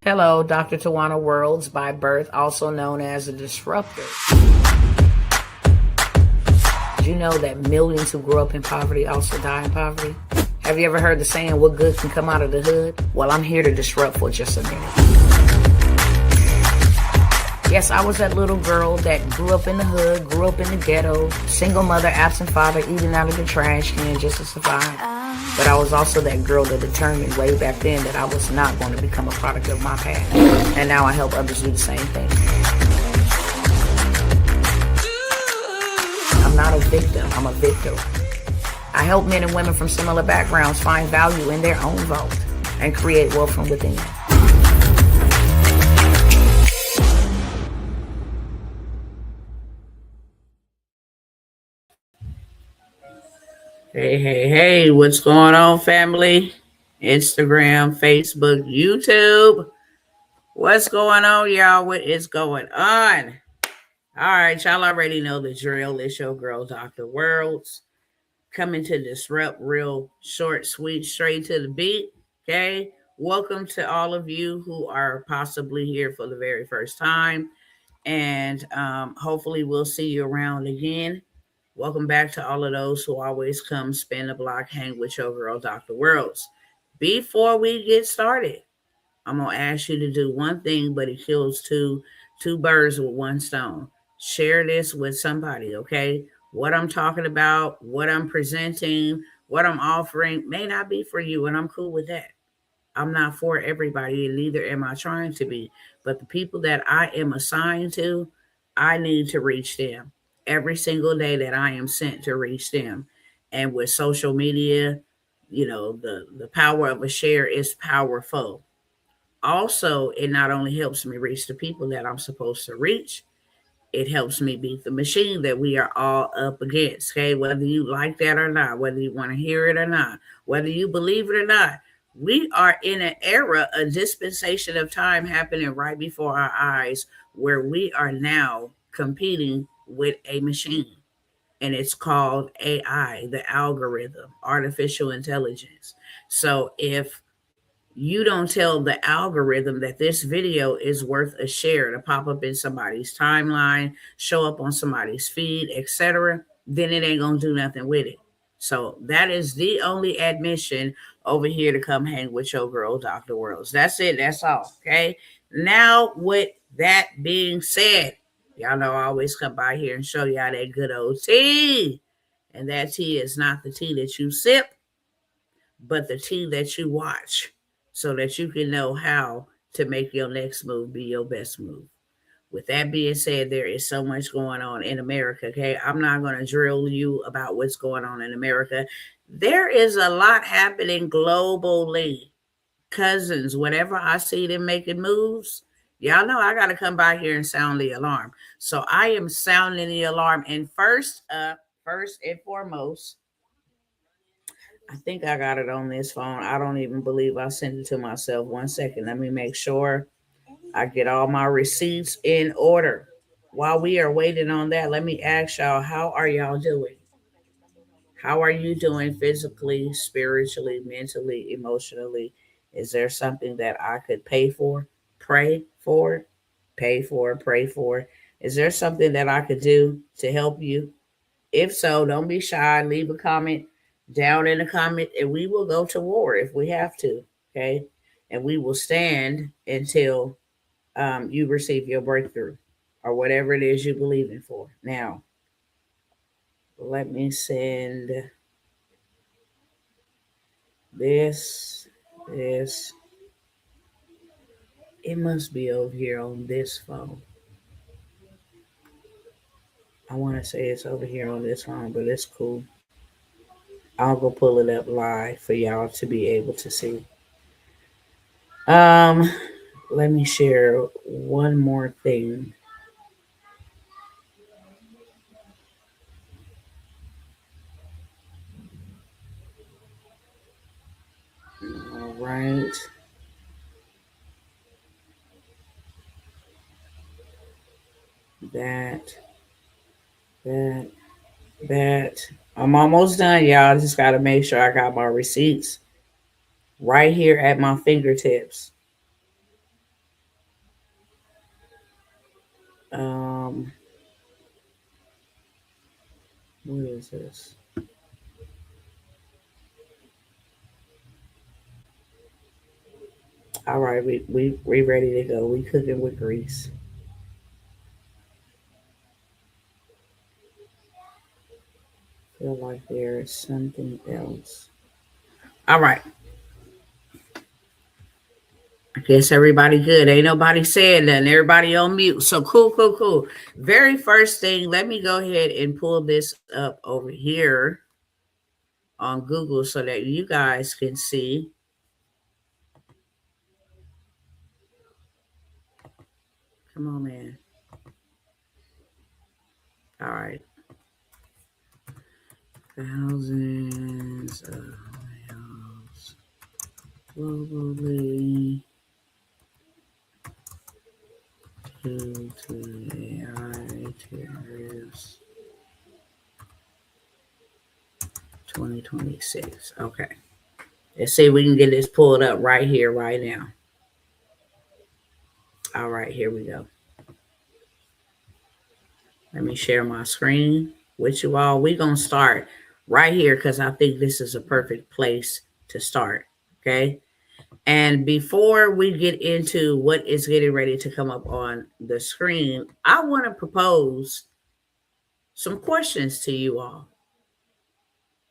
Hello, Dr. Tawana Worlds by birth, also known as a disruptor. Did you know that millions who grew up in poverty also die in poverty? Have you ever heard the saying, what good can come out of the hood? Well, I'm here to disrupt for just a minute. Yes, I was that little girl that grew up in the hood, grew up in the ghetto, single mother, absent father, eating out of the trash can just to survive. But I was also that girl that determined way back then that I was not going to become a product of my past. And now I help others do the same thing. I'm not a victim, I'm a victor. I help men and women from similar backgrounds find value in their own vault and create wealth from within. Hey, what's going on, family? Instagram, Facebook, YouTube. What's going on, y'all? What is going on? All right, y'all already know the drill. It's your girl, Dr. Worlds, coming to disrupt real short, sweet, straight to the beat. Okay. Welcome to all of you who are possibly here for the very first time. And hopefully we'll see you around again. Welcome back to all of those who always come spin the block, hang with your girl, Dr. Worlds. Before we get started, I'm gonna ask you to do one thing, but it kills two birds with one stone. Share this with somebody, okay? What I'm talking about, what I'm presenting, what I'm offering may not be for you, and I'm cool with that. I'm not for everybody, and neither am I trying to be. But the people that I am assigned to, I need to reach them every single day that I am sent to reach them. And with social media, the power of a share is powerful. Also, it not only helps me reach the people that I'm supposed to reach, it helps me beat the machine that we are all up against. Okay, whether you like that or not, whether you want to hear it or not, whether you believe it or not, we are in an era, a dispensation of time happening right before our eyes where we are now competing with a machine. And it's called AI, the algorithm, artificial intelligence. So if you don't tell the algorithm that this video is worth a share to pop up in somebody's timeline, show up on somebody's feed, etc., then it ain't gonna do nothing with it. So that is the only admission over here to come hang with your girl, Dr. Worlds. That's it. That's all. Okay. Now, with that being said, y'all know I always come by here and show y'all that good old tea. And that tea is not the tea that you sip, but the tea that you watch so that you can know how to make your next move be your best move. With that being said, there is so much going on in America. Okay. I'm not going to drill you about what's going on in America. There is a lot happening globally. Cousins, whenever I see them making moves, y'all know I got to come by here and sound the alarm. So I am sounding the alarm. And first and foremost, I think I got it on this phone. I don't even believe I sent it to myself. 1 second. Let me make sure I get all my receipts in order. While we are waiting on that, let me ask y'all, how are y'all doing? How are you doing physically, spiritually, mentally, emotionally? Is there something that I could pay for, pray for, pay for, pray for? Is there something that I could do to help you? If so, don't be shy. Leave a comment down in the comment, and we will go to war if we have to. Okay, and we will stand until you receive your breakthrough or whatever it is you believe in for. Now, let me send this. It must be over here on this phone. I want to say it's over here on this phone, but it's cool. I'll go pull it up live for y'all to be able to see. Um, Let me share one more thing. All right. That, that, that. I'm almost done, y'all. Just got to make sure I got my receipts right here at my fingertips. Um, what is this? All right, we ready to go. We cooking with grease. Feel like there is something else. All right. I guess everybody good. Ain't nobody saying nothing. Everybody on mute. So cool, cool, cool. Very first thing, let me go ahead and pull this up over here on Google so that you guys can see. Come on, man. All right. Thousands of miles globally due to AI tariffs 2026. Okay. Let's see if we can get this pulled up right here, right now. All right, here we go. Let me share my screen with you all. We're going to start right here because I think this is a perfect place to start. Okay. And before we get into what is getting ready to come up on the screen, I want to propose some questions to you all.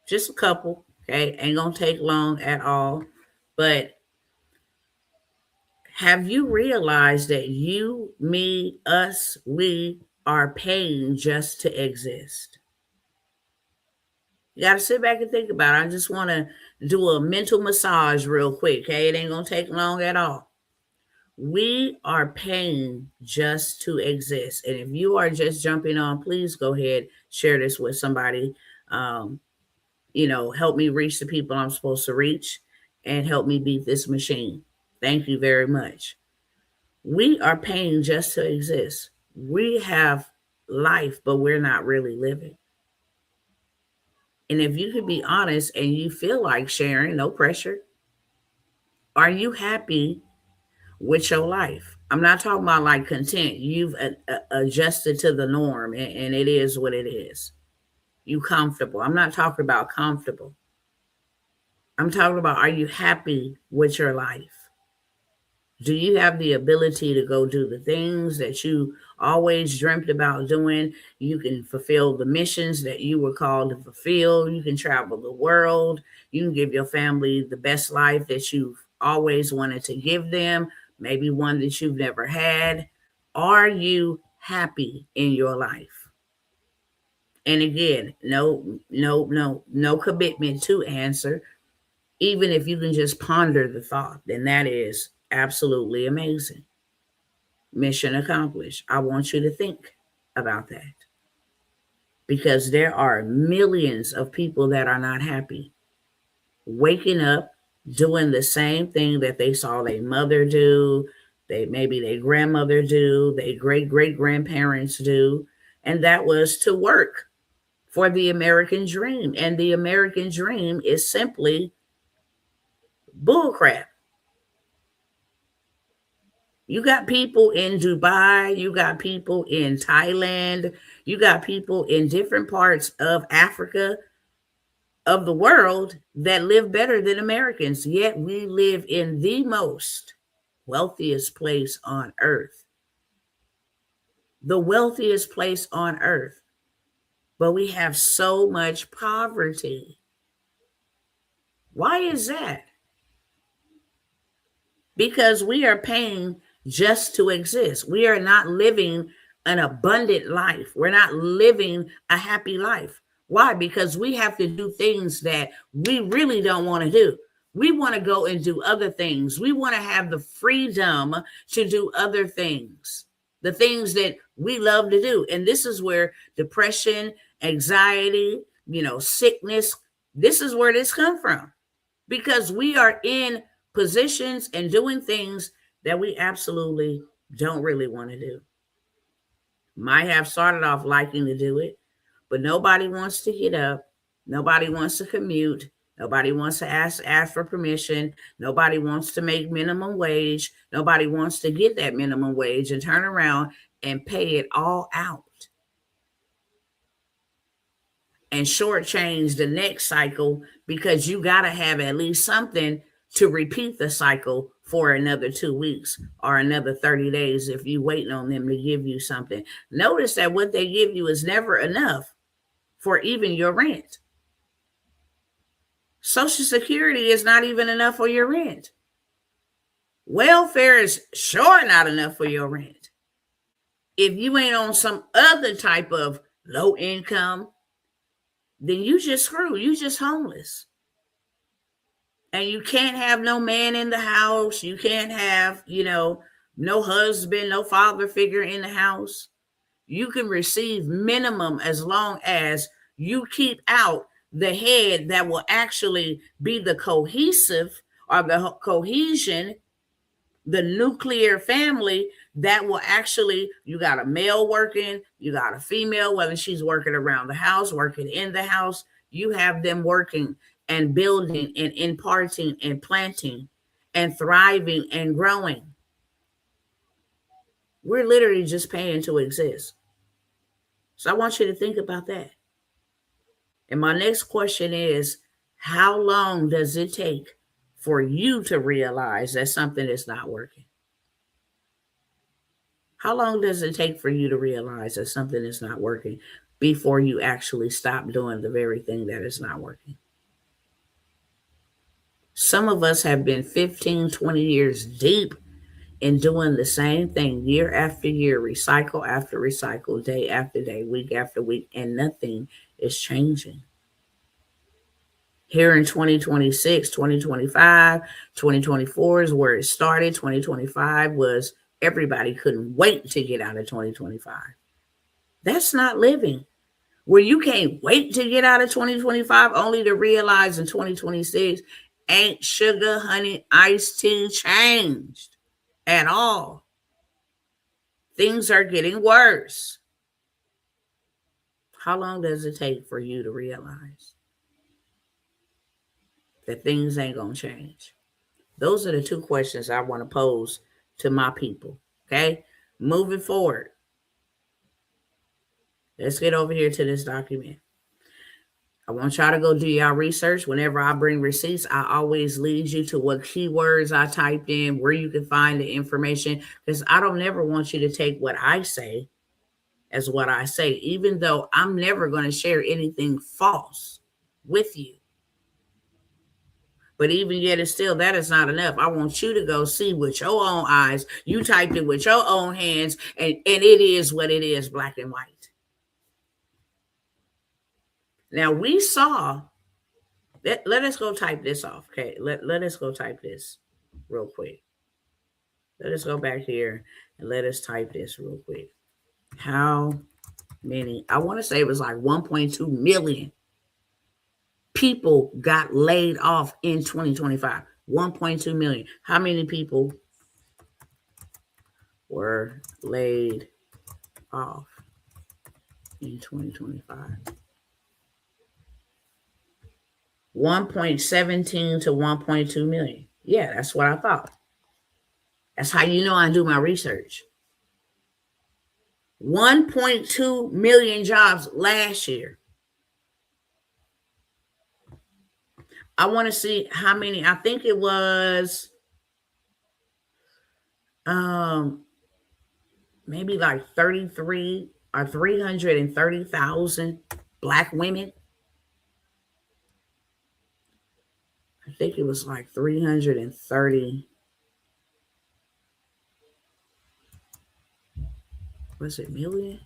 Just a couple. Okay. Ain't going to take long at all. But have you realized that you, me, us, we are paying just to exist? You got to sit back and think about it. I just want to do a mental massage real quick. Okay. It ain't going to take long at all. We are paying just to exist. And if you are just jumping on, please go ahead, share this with somebody. Help me reach the people I'm supposed to reach and help me beat this machine. Thank you very much. We are paying just to exist. We have life, but we're not really living. And if you could be honest and you feel like sharing, no pressure, are you happy with your life? I'm not talking about like content. You've adjusted to the norm and it is what it is. You comfortable. I'm not talking about comfortable. I'm talking about, are you happy with your life? Do you have the ability to go do the things that you always dreamt about doing? You can fulfill the missions that you were called to fulfill. You can travel the world. You can give your family the best life that you've always wanted to give them, maybe one that you've never had. Are you happy in your life? And again, no commitment to answer. Even if you can just ponder the thought, then that is absolutely amazing. Mission accomplished. I want you to think about that because there are millions of people that are not happy, waking up, doing the same thing that they saw their mother do, maybe their grandmother do, their great grandparents do, and that was to work for the American dream. And the American dream is simply bullcrap. You got people in Dubai, you got people in Thailand, you got people in different parts of Africa, of the world, that live better than Americans. Yet we live in the most wealthiest place on earth. The wealthiest place on earth. But we have so much poverty. Why is that? Because we are paying just to exist. We are not living an abundant life. We're not living a happy life. Why? Because we have to do things that we really don't want to do. We want to go and do other things. We want to have the freedom to do other things, the things that we love to do. And this is where depression, anxiety, sickness, this is where this comes from. Because we are in positions and doing things that we absolutely don't really want to do. Might have started off liking to do it, but nobody wants to get up. Nobody wants to commute. Nobody wants to ask for permission. Nobody wants to make minimum wage. Nobody wants to get that minimum wage and turn around and pay it all out and shortchange the next cycle, because you got to have at least something to repeat the cycle for another 2 weeks or another 30 days if you're waiting on them to give you something. Notice that what they give you is never enough for even your rent. Social Security is not even enough for your rent. Welfare is sure not enough for your rent. If you ain't on some other type of low income, then you just screwed. You just homeless. And you can't have no man in the house. You can't have, no husband, no father figure in the house. You can receive minimum as long as you keep out the head that will actually be the cohesive or the cohesion, the nuclear family that will actually, you got a male working, you got a female, whether she's working around the house, working in the house, you have them working and building and imparting and planting and thriving and growing. We're literally just paying to exist. So I want you to think about that. And my next question is, how long does it take for you to realize that something is not working? How long does it take for you to realize that something is not working before you actually stop doing the very thing that is not working? Some of us have been 15, 20 years deep in doing the same thing year after year, recycle after recycle, day after day, week after week, and nothing is changing. Here in 2026, 2025, 2024 is where it started. 2025 was everybody couldn't wait to get out of 2025. That's not living. Where you can't wait to get out of 2025 only to realize in 2026 ain't sugar, honey, iced tea changed at all. Things are getting worse. How long does it take for you to realize that things ain't going to change? Those are the two questions I want to pose to my people. Okay. Moving forward. Let's get over here to this document. I want y'all to go do y'all research. Whenever I bring receipts, I always lead you to what keywords I typed in, where you can find the information, because I don't never want you to take what I say as what I say, even though I'm never going to share anything false with you. But even yet, it's still, that is not enough. I want you to go see with your own eyes. You typed it with your own hands, and it is what it is, black and white. Now, we saw, let us go type this off, okay? Let us go type this real quick. Let us go back here and let us type this real quick. How many, I want to say it was like 1.2 million people got laid off in 2025. 1.2 million. How many people were laid off in 2025? 1.17 to 1.2 million. Yeah, that's what I thought. That's how you know I do my research. 1.2 million jobs last year. I want to see how many. I think it was maybe like 33 or 330,000 black women. I think it was like 330. Was it million?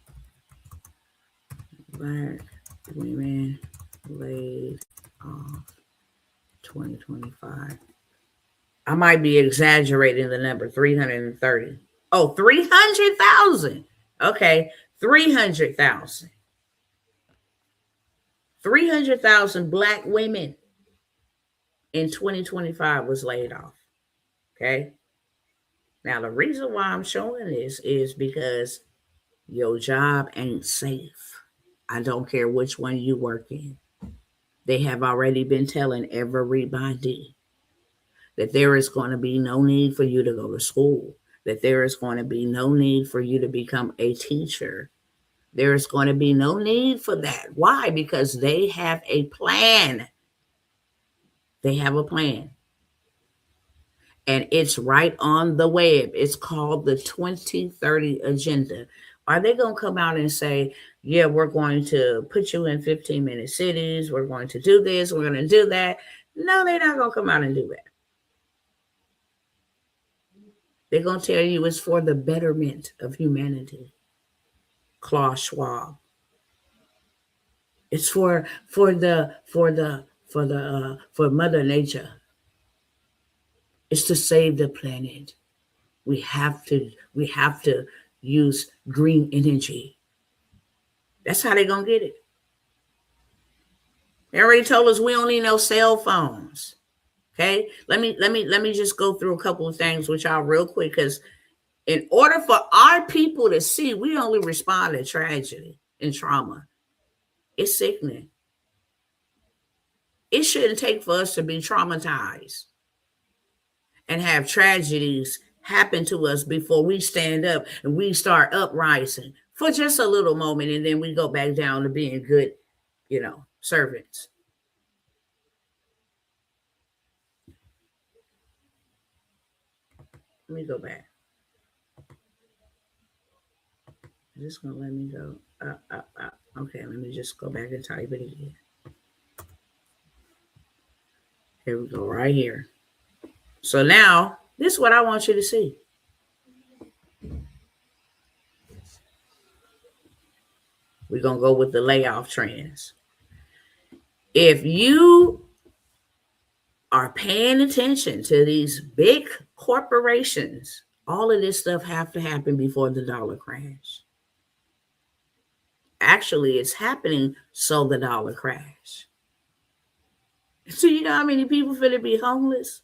Black women laid off 2025. I might be exaggerating the number, 330. Oh, 300,000. Okay, 300,000. 300,000 black women in 2025 was laid off. Okay. Now, the reason why I'm showing this is because your job ain't safe. I don't care which one you work in. They have already been telling everybody that there is going to be no need for you to go to school, that there is going to be no need for you to become a teacher. There is going to be no need for that. Why? Because they have a plan. They have a plan. And it's right on the web. It's called the 2030 Agenda. Are they going to come out and say, yeah, we're going to put you in 15-minute cities. We're going to do this. We're going to do that. No, they're not going to come out and do that. They're going to tell you it's for the betterment of humanity. Klaus Schwab. It's for Mother Nature. It's to save the planet. We have to use green energy. That's how they're gonna get it. They already told us we don't need no cell phones. Okay, let me just go through a couple of things with y'all real quick, because in order for our people to see, we only respond to tragedy and trauma. It's sickening. It shouldn't take for us to be traumatized and have tragedies happen to us before we stand up and we start uprising for just a little moment, and then we go back down to being good, servants. Let me go back. Is this gonna let me go? Okay, let me just go back and type it again. Here we go, right here. So now, this is what I want you to see. We're going to go with the layoff trends. If you are paying attention to these big corporations, all of this stuff have to happen before the dollar crash. Actually, it's happening so the dollar crash. So you know how many people finna be homeless?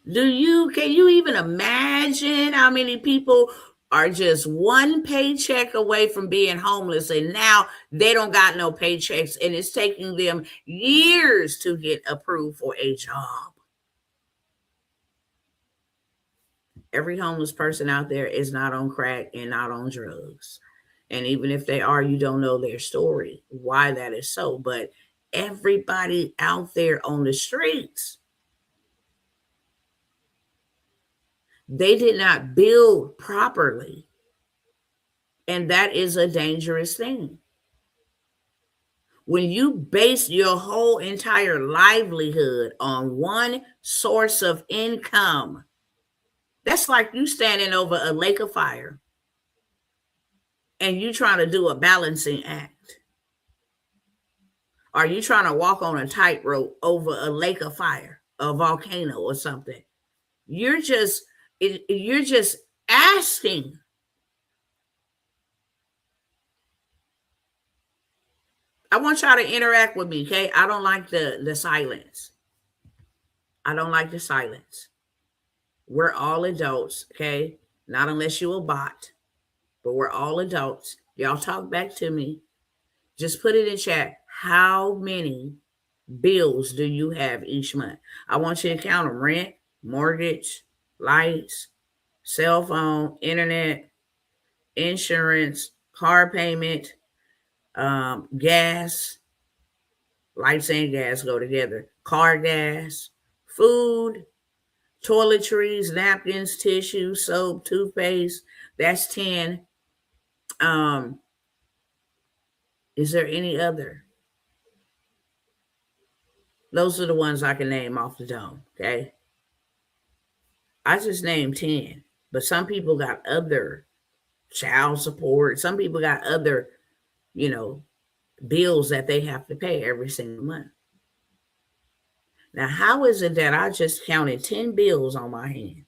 Can you even imagine how many people are just one paycheck away from being homeless, and now they don't got no paychecks, and it's taking them years to get approved for a job? Every homeless person out there is not on crack and not on drugs. And even if they are, you don't know their story, why that is so. But everybody out there on the streets, they did not build properly. And that is a dangerous thing. When you base your whole entire livelihood on one source of income, that's like you standing over a lake of fire and you trying to do a balancing act. Are you trying to walk on a tightrope over a lake of fire, a volcano or something? You're just asking. I want y'all to interact with me, okay? I don't like the silence. I don't like the silence. We're all adults, okay? Not unless you're a bot, but we're all adults. Y'all talk back to me. Just put it in chat. How many bills do you have each month? I want you to count them: rent, mortgage, lights, cell phone, internet, insurance, car payment, gas. Lights and gas go together. Car gas, food, toiletries, napkins, tissue, soap, toothpaste. That's 10. Is there any other? Those are the ones I can name off the dome, okay? I just named 10. But some people got other child support. Some people got other, bills that they have to pay every single month. Now, how is it that I just counted 10 bills on my hand?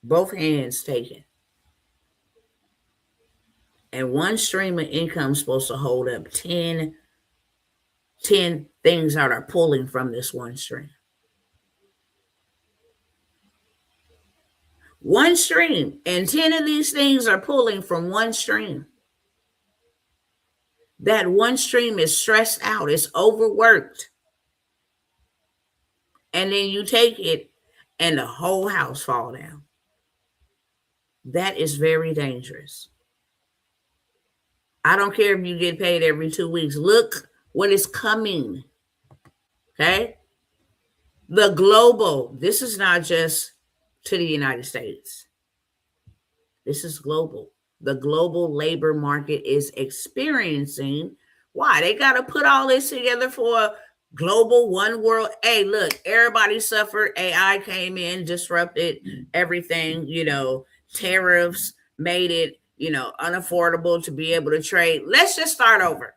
Both hands taken. And one stream of income is supposed to hold up 10 things that are pulling from this one stream. One stream, and 10 of these things are pulling from one stream. That one stream is stressed out, it's overworked. And then you take it and the whole house fall down. That is very dangerous. I don't care if you get paid every 2 weeks. Look what is coming. Okay? The global, this is not just to the United States. This is global. The global labor market is experiencing. Why? They got to put all this together for a global one world. Hey, look, everybody suffered. AI came in, disrupted everything. Tariffs made it, unaffordable to be able to trade. Let's just start over.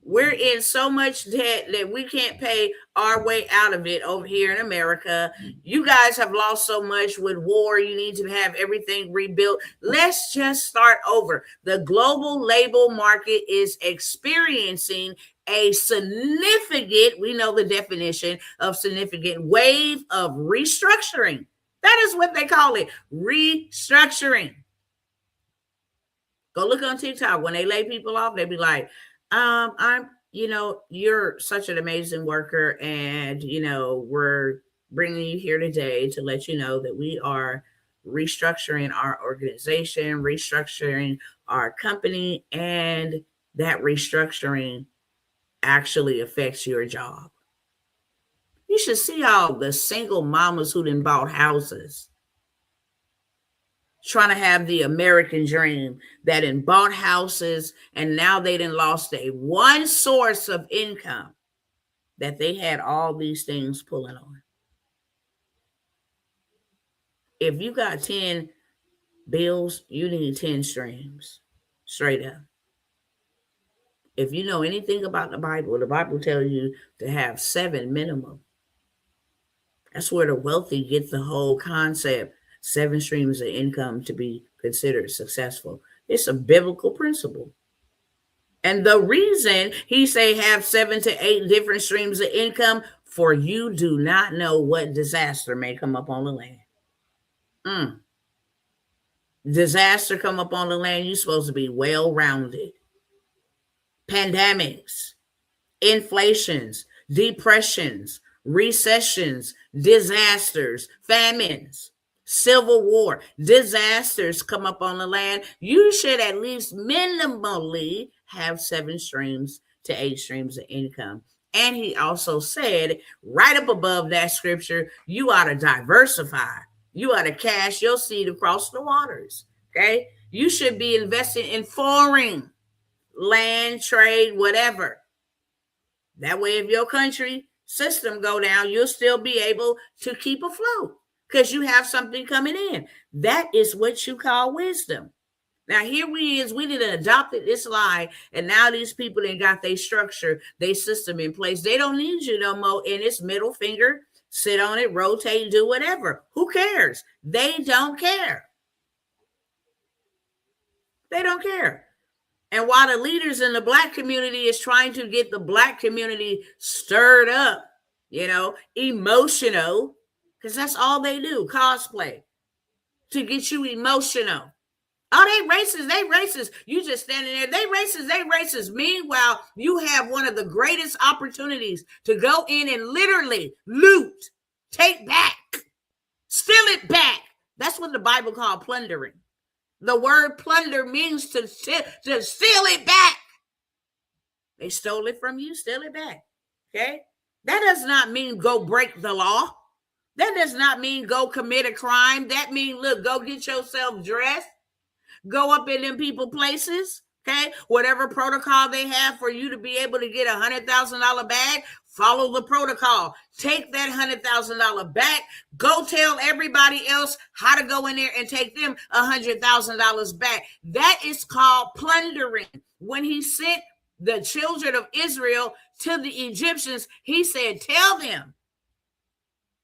We're in so much debt that we can't pay our way out of it over here in America. You guys have lost so much with war. You need to have everything rebuilt. Let's just start over. The global labor market is experiencing a significant, we know the definition of significant, wave of restructuring. That is what they call it, restructuring. Go look on TikTok. When they lay people off, they be like, you're such an amazing worker, and we're bringing you here today to let you know that we are restructuring our organization, restructuring our company, and that restructuring actually affects your job. You should see all the single mamas who done bought houses, trying to have the American dream, that in bought houses, and now they done lost a one source of income that they had all these things pulling on. If you got 10 bills, you need 10 streams, straight up. If you know anything about the Bible tells you to have 7 minimum. That's where the wealthy get the whole concept. 7 streams of income to be considered successful. It's a biblical principle. And the reason he say have 7 to 8 different streams of income, for you do not know what disaster may come up on the land. Disaster come up on the land, you're supposed to be well-rounded. Pandemics, inflations, depressions, recessions, disasters, famines, civil war, disasters come up on the land. You should at least minimally have 7 streams to 8 streams of income. And he also said, right up above that scripture, you ought to diversify. You ought to cast your seed across the waters. Okay? You should be investing in foreign land, trade, whatever. That way, if your country system go down, you'll still be able to keep afloat because you have something coming in. That is what you call wisdom. Now, here we done adopted this lie, and now these people that got their structure, their system in place. They don't need you no more in this middle finger. Sit on it, rotate, do whatever. Who cares? They don't care. They don't care. And while the leaders in the Black community is trying to get the Black community stirred up, emotional, because that's all they do, cosplay, to get you emotional. Oh, they racist. You just standing there, they racist. Meanwhile, you have one of the greatest opportunities to go in and literally loot, take back, steal it back. That's what the Bible called plundering. The word plunder means to steal it back. They stole it from you, steal it back. Okay? That does not mean go break the law. That does not mean go commit a crime. That means, look, go get yourself dressed. Go up in them people places. Okay? Whatever protocol they have for you to be able to get $100,000 bag, follow the protocol. Take that $100,000 back. Go tell everybody else how to go in there and take them $100,000 back. That is called plundering. When he sent the children of Israel to the Egyptians, he said, tell them,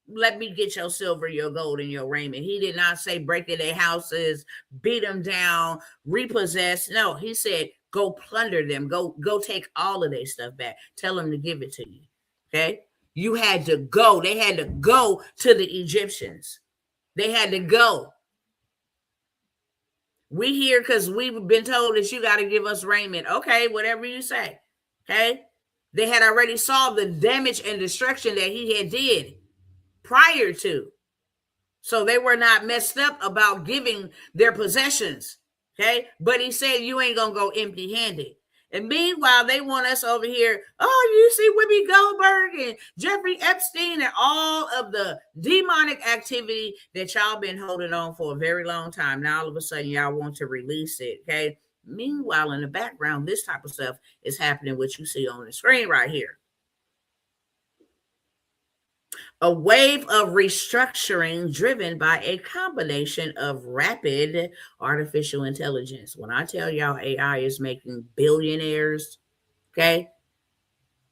let me get your silver, your gold, and your raiment. He did not say break their houses, beat them down, repossess. No, he said, go plunder them. Go take all of their stuff back. Tell them to give it to you. Okay? You had to go. They had to go to the Egyptians. They had to go. We here because we've been told that you got to give us raiment. Okay, whatever you say. Okay? They had already saw the damage and destruction that he had did prior to. So they were not messed up about giving their possessions. Okay. But he said, you ain't going to go empty handed. And meanwhile, they want us over here. Oh, you see Whoopi Goldberg and Jeffrey Epstein and all of the demonic activity that y'all been holding on for a very long time. Now, all of a sudden, y'all want to release it. Okay. Meanwhile, in the background, this type of stuff is happening, what you see on the screen right here. A wave of restructuring driven by a combination of rapid artificial intelligence. When I tell y'all AI is making billionaires, okay?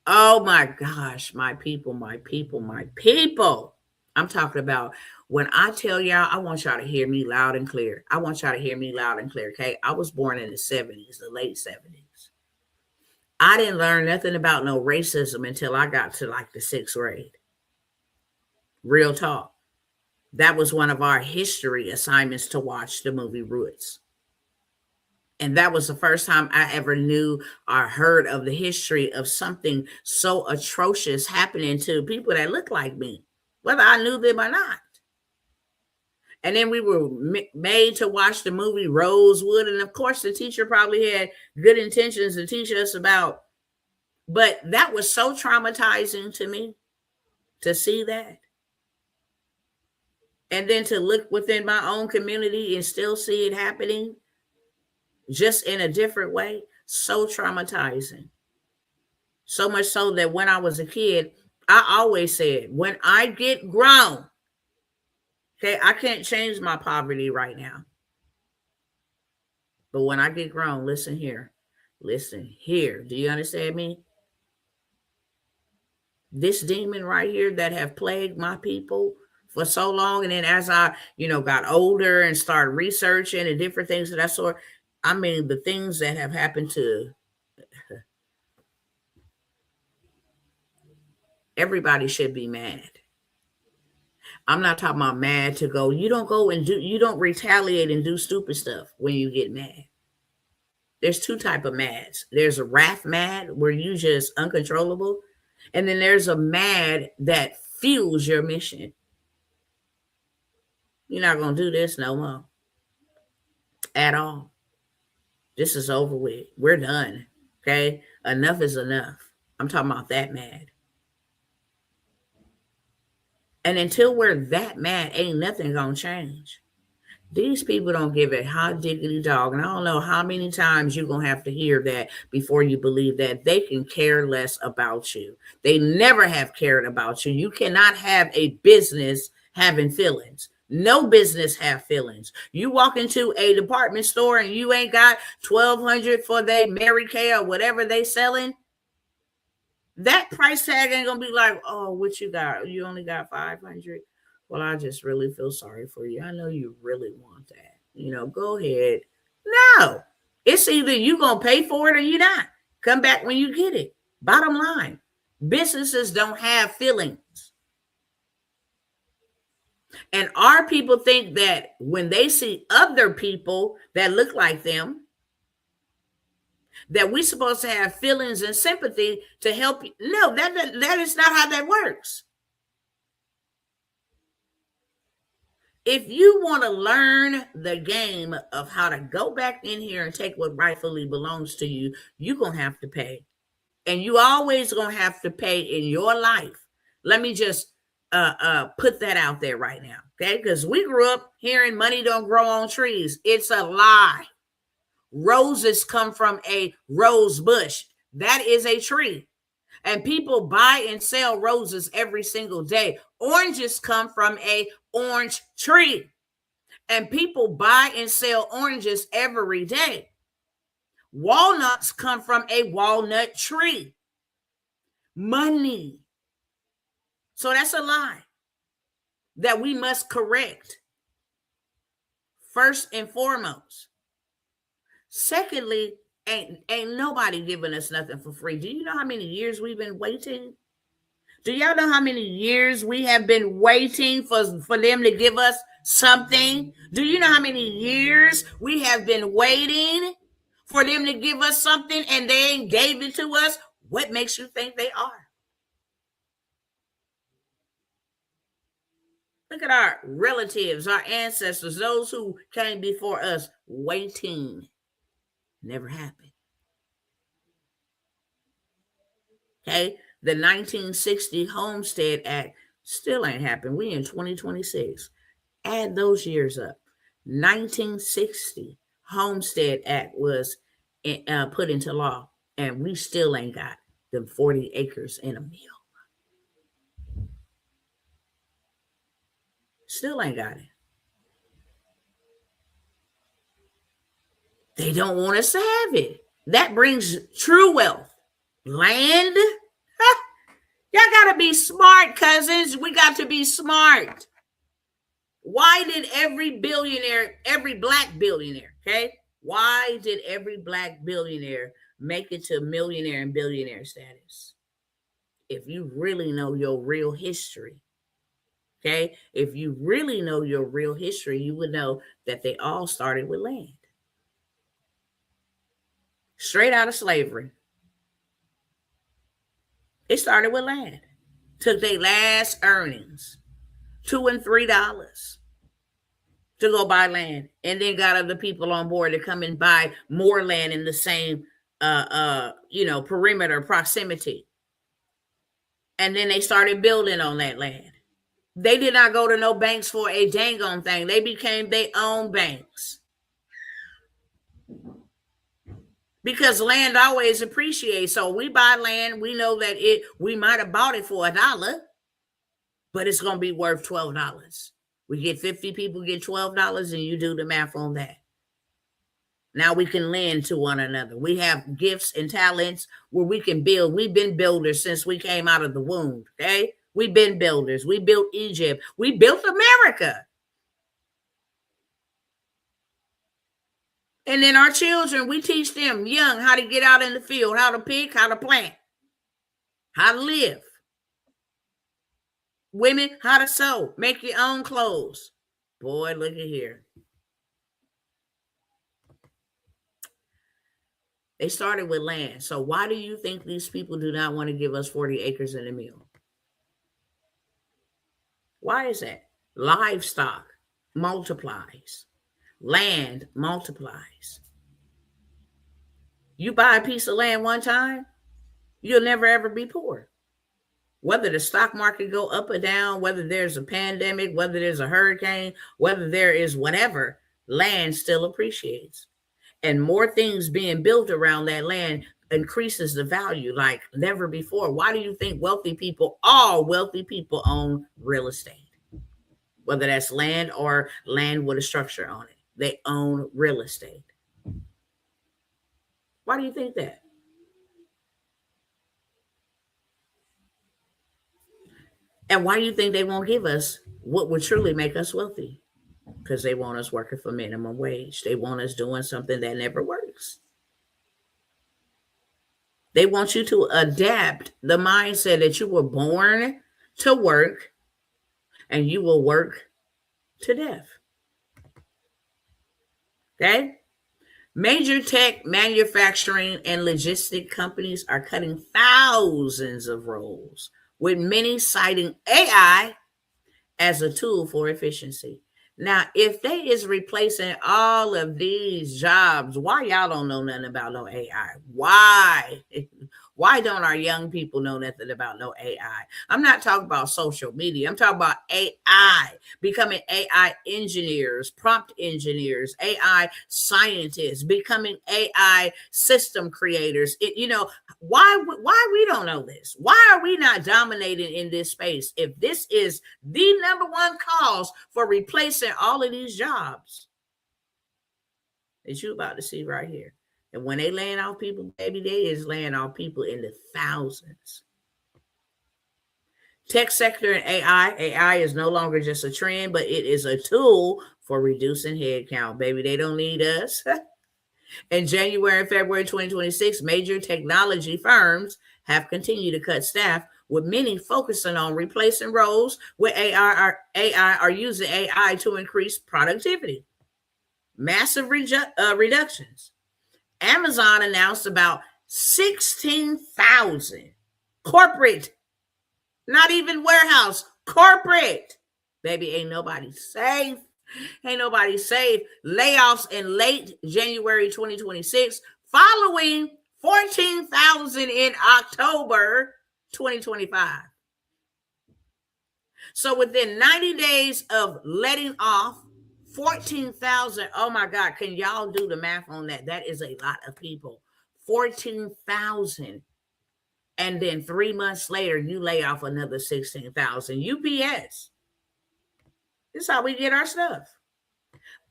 Oh my gosh, my people, my people, my people. I'm talking about when I tell y'all, I want y'all to hear me loud and clear. I want y'all to hear me loud and clear, okay? I was born in the 70s, the late 70s. I didn't learn nothing about no racism until I got to like the 6th grade. Real talk. That was one of our history assignments to watch the movie Roots. And that was the first time I ever knew or heard of the history of something so atrocious happening to people that look like me, whether I knew them or not. And then we were made to watch the movie Rosewood. And of course, the teacher probably had good intentions to teach us about, but that was so traumatizing to me to see that. And then to look within my own community and still see it happening just in a different way, so traumatizing. So much so that when I was a kid, I always said, when I get grown, okay, I can't change my poverty right now. But when I get grown, listen here. Listen here. Do you understand me? This demon right here that have plagued my people for so long. And then as I, got older and started researching and different things of that sort, I mean, the things that have happened to everybody should be mad. I'm not talking about mad to go, you don't retaliate and do stupid stuff when you get mad. There's two type of mads. There's a wrath mad where you just uncontrollable. And then there's a mad that fuels your mission. You're not going to do this no more. At all. This is over with. We're done. Okay? Enough is enough. I'm talking about that mad. And until we're that mad, ain't nothing going to change. These people don't give a hot diggity dog. And I don't know how many times you're going to have to hear that before you believe that. They can care less about you. They never have cared about you. You cannot have a business having feelings. No business have feelings. You walk into a department store and you ain't got $1,200 for their Mary Kay or whatever they selling. That price tag ain't going to be like, oh, what you got? You only got $500. Well, I just really feel sorry for you. I know you really want that. Go ahead. No, it's either you going to pay for it or you not. Come back when you get it. Bottom line, businesses don't have feelings. And our people think that when they see other people that look like them, that we're supposed to have feelings and sympathy to help you. No, that is not how that works. If you want to learn the game of how to go back in here and take what rightfully belongs to you, you're going to have to pay. And you always going to have to pay in your life. Let me just put that out there right now, okay? Because we grew up hearing money don't grow on trees. It's a lie. Roses come from a rose bush. That is a tree. And people buy and sell roses every single day. Oranges come from a orange tree. And people buy and sell oranges every day. Walnuts come from a walnut tree. Money. So that's a lie that we must correct. First and foremost. Secondly, ain't nobody giving us nothing for free. Do you know how many years we've been waiting? Do y'all know how many years we have been waiting for them to give us something? Do you know how many years we have been waiting for them to give us something and they ain't gave it to us? What makes you think they are? Look at our relatives, our ancestors, those who came before us, waiting. Never happened. Okay, the 1960 Homestead Act still ain't happened. We in 2026. Add those years up. 1960 Homestead Act was put into law, and we still ain't got the 40 acres in a mill. Still ain't got it. They don't want us to have it. That brings true wealth. Land? Y'all got to be smart, cousins. We got to be smart. Why did every billionaire, every black billionaire, okay? Why did every black billionaire make it to millionaire and billionaire status? If you really know your real history, okay? If you really know your real history, you would know that they all started with land. Straight out of slavery. It started with land. Took their last earnings, $2 and $3, to go buy land, and then got other people on board to come and buy more land in the same perimeter proximity. And then they started building on that land. They did not go to no banks for a dang on thing. They became their own banks. Because land always appreciates. So we buy land, we know that we might have bought it for $1, but it's going to be worth $12. We get 50 people, get $12, and you do the math on that. Now we can lend to one another. We have gifts and talents where we can build. We've been builders since we came out of the womb, okay? We've been builders. We built Egypt. We built America. And then our children, we teach them young how to get out in the field, how to pick, how to plant, how to live. Women, how to sew, make your own clothes. Boy, look at here. They started with land. So why do you think these people do not want to give us 40 acres in a mill? Why is that? Livestock multiplies. Land multiplies. You buy a piece of land one time, you'll never ever be poor. Whether the stock market go up or down, whether there's a pandemic, whether there's a hurricane, whether there is whatever, land still appreciates. And more things being built around that land increases the value like never before. Why do you think all wealthy people own real estate? Whether that's land or land with a structure on it. They own real estate. Why do you think that? And why do you think they won't give us what would truly make us wealthy? Because they want us working for minimum wage. They want us doing something that never works. They want you to adapt the mindset that you were born to work and you will work to death. Okay? Major tech, manufacturing, and logistic companies are cutting thousands of roles, with many citing AI as a tool for efficiency. Now, if they is replacing all of these jobs, why y'all don't know nothing about no AI? Why? Why don't our young people know nothing about no AI? I'm not talking about social media. I'm talking about AI, becoming AI engineers, prompt engineers, AI scientists, becoming AI system creators. Why we don't know this? Why are we not dominating in this space? If this is the number one cause for replacing all of these jobs that you about to see right here. And when they laying off people, baby, they is laying off people in the thousands. Tech sector and AI. AI is no longer just a trend, but it is a tool for reducing headcount. Baby, they don't need us. In January and February 2026, major technology firms have continued to cut staff, with many focusing on replacing roles with AI or using AI to increase productivity. Massive reductions. Amazon announced about 16,000. Corporate, not even warehouse, corporate. Baby, ain't nobody safe. Ain't nobody safe. Layoffs in late January 2026, following 14,000 in October 2025. So within 90 days of letting off 14,000, oh my God, can y'all do the math on that? That is a lot of people. 14,000. And then 3 months later, you lay off another 16,000. UPS. This is how we get our stuff.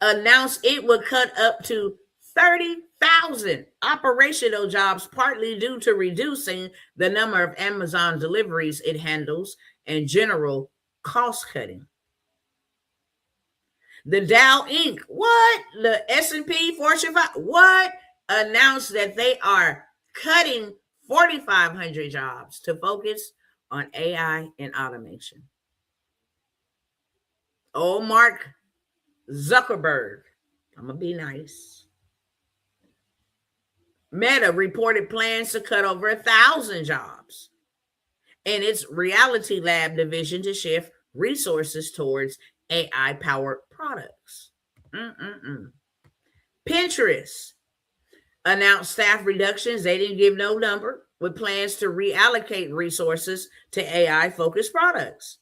Announced it would cut up to 30,000 operational jobs, partly due to reducing the number of Amazon deliveries it handles and general cost cutting. The Dow Inc. What? The S&P Fortune 5. What? Announced that they are cutting 4,500 jobs to focus on AI and automation. Oh, Mark Zuckerberg. I'm going to be nice. Meta reported plans to cut over 1,000 jobs in its Reality Lab division to shift resources towards AI-powered products. Pinterest announced staff reductions. They didn't give no number, with plans to reallocate resources to AI-focused products.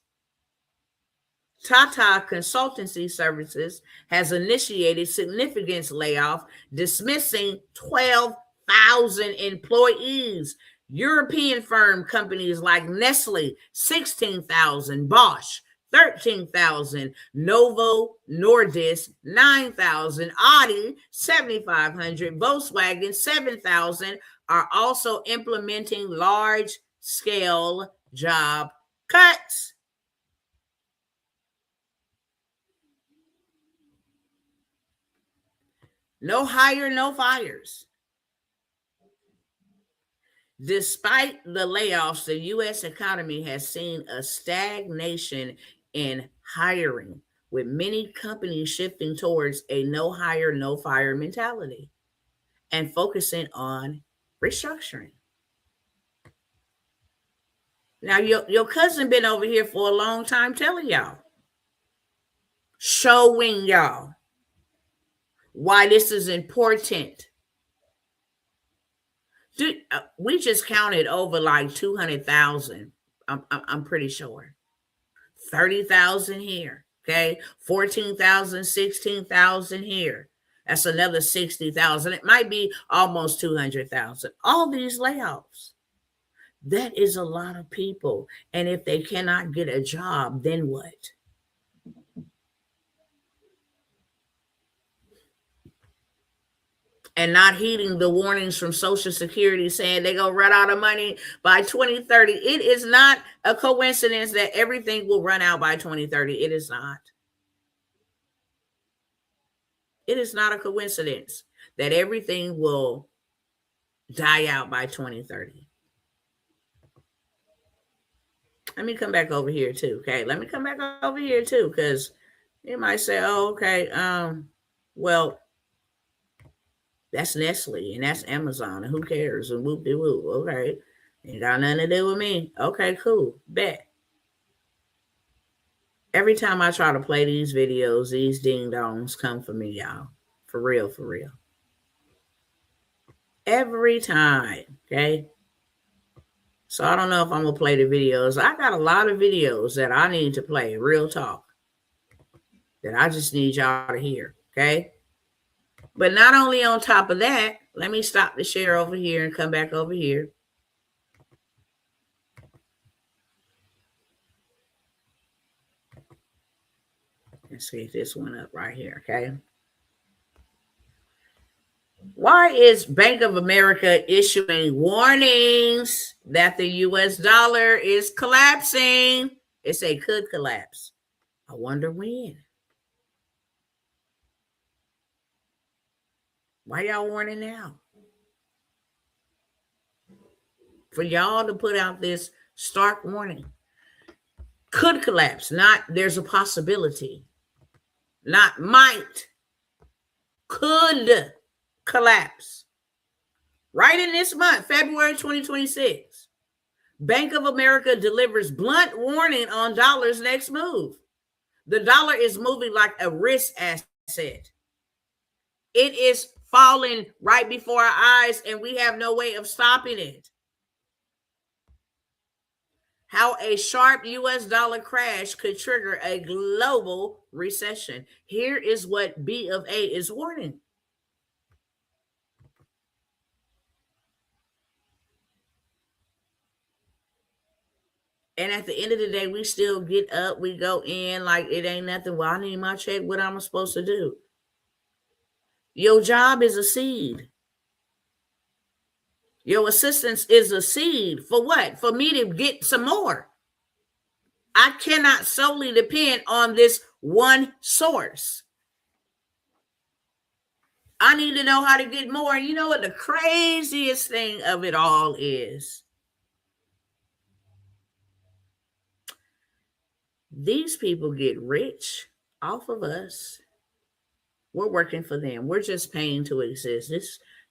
Tata Consultancy Services has initiated significant layoff, dismissing 12,000 employees. European firm companies like Nestle, 16,000, Bosch, 13,000, Novo Nordisk, 9,000, Audi, 7,500, Volkswagen, 7,000 are also implementing large-scale job cuts. No hire, no fires. Despite the layoffs, the U.S. economy has seen a stagnation in hiring, with many companies shifting towards a no hire, no fire mentality and focusing on restructuring. Now, your cousin been over here for a long time telling y'all, showing y'all why this is important. Dude, we just counted over like 200,000. I'm pretty sure. 30,000 here. Okay. 14,000, 16,000 here. That's another 60,000. It might be almost 200,000. All these layoffs. That is a lot of people. And if they cannot get a job, then what? And not heeding the warnings from Social Security saying they're going to run out of money by 2030. It is not a coincidence that everything will run out by 2030. It is not. It is not a coincidence that everything will die out by 2030. Let me come back over here too, okay? Let me come back over here too, because you might say, oh, okay, well, that's Nestle and that's Amazon, and who cares? And whoop-de-whoop. Okay. Ain't got nothing to do with me. Okay, cool. Bet. Every time I try to play these videos, these ding-dongs come for me, y'all. For real, for real. Every time, okay? So I don't know if I'm going to play the videos. I got a lot of videos that I need to play, real talk, that I just need y'all to hear, okay? But not only on top of that, let me stop the share over here and come back over here. Let's get this one up right here, okay? Why is Bank of America issuing warnings that the U.S. dollar is collapsing? It say could collapse. I wonder when. Why y'all warning now? For y'all to put out this stark warning. Could collapse, not there's a possibility. Not might. Could collapse. Right in this month, February 2026. Bank of America delivers blunt warning on dollar's next move. The dollar is moving like a risk asset. It is falling right before our eyes, and we have no way of stopping it. How a sharp US dollar crash could trigger a global recession. Here is what B of A is warning. And at the end of the day, we still get up, we go in like it ain't nothing. Well, I need my check. What am I supposed to do? Your job is a seed. Your assistance is a seed. For what? For me to get some more. I cannot solely depend on this one source. I need to know how to get more. And you know what the craziest thing of it all is? These people get rich off of us. We're working for them. We're just paying to exist.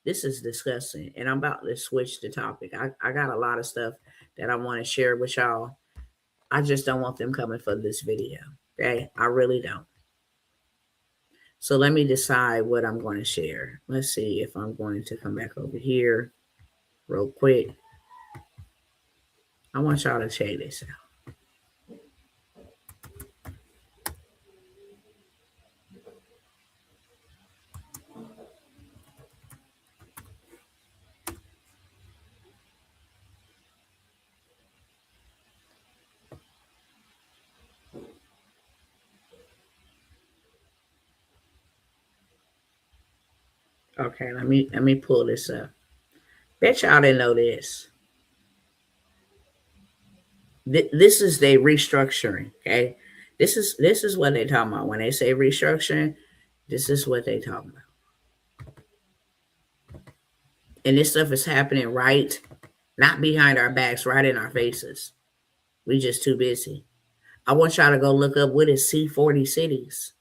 This is disgusting. And I'm about to switch the topic. I got a lot of stuff that I want to share with y'all. I just don't want them coming for this video. Okay? I really don't. So let me decide what I'm going to share. Let's see if I'm going to come back over here real quick. I want y'all to check this out. Okay, let me pull this up. Bet y'all didn't know this. This is the restructuring. Okay, this is what they talking about when they say restructuring. This is what they talking about, and this stuff is happening right, not behind our backs, right in our faces. We just too busy. I want y'all to go look up what is C40 cities.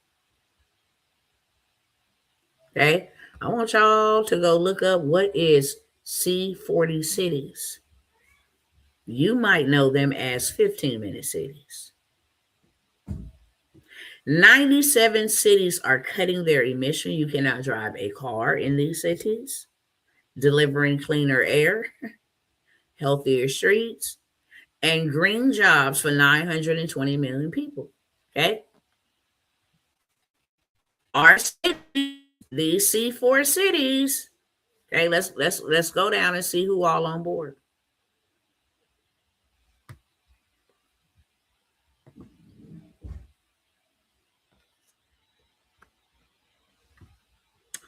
Okay, I want y'all to go look up what is C40 cities. You might know them as 15-minute cities. 97 cities are cutting their emission. You cannot drive a car in these cities, delivering cleaner air, healthier streets, and green jobs for 920 million people. Okay? Our cities, these C4 cities. Okay, let's go down and see who all on board.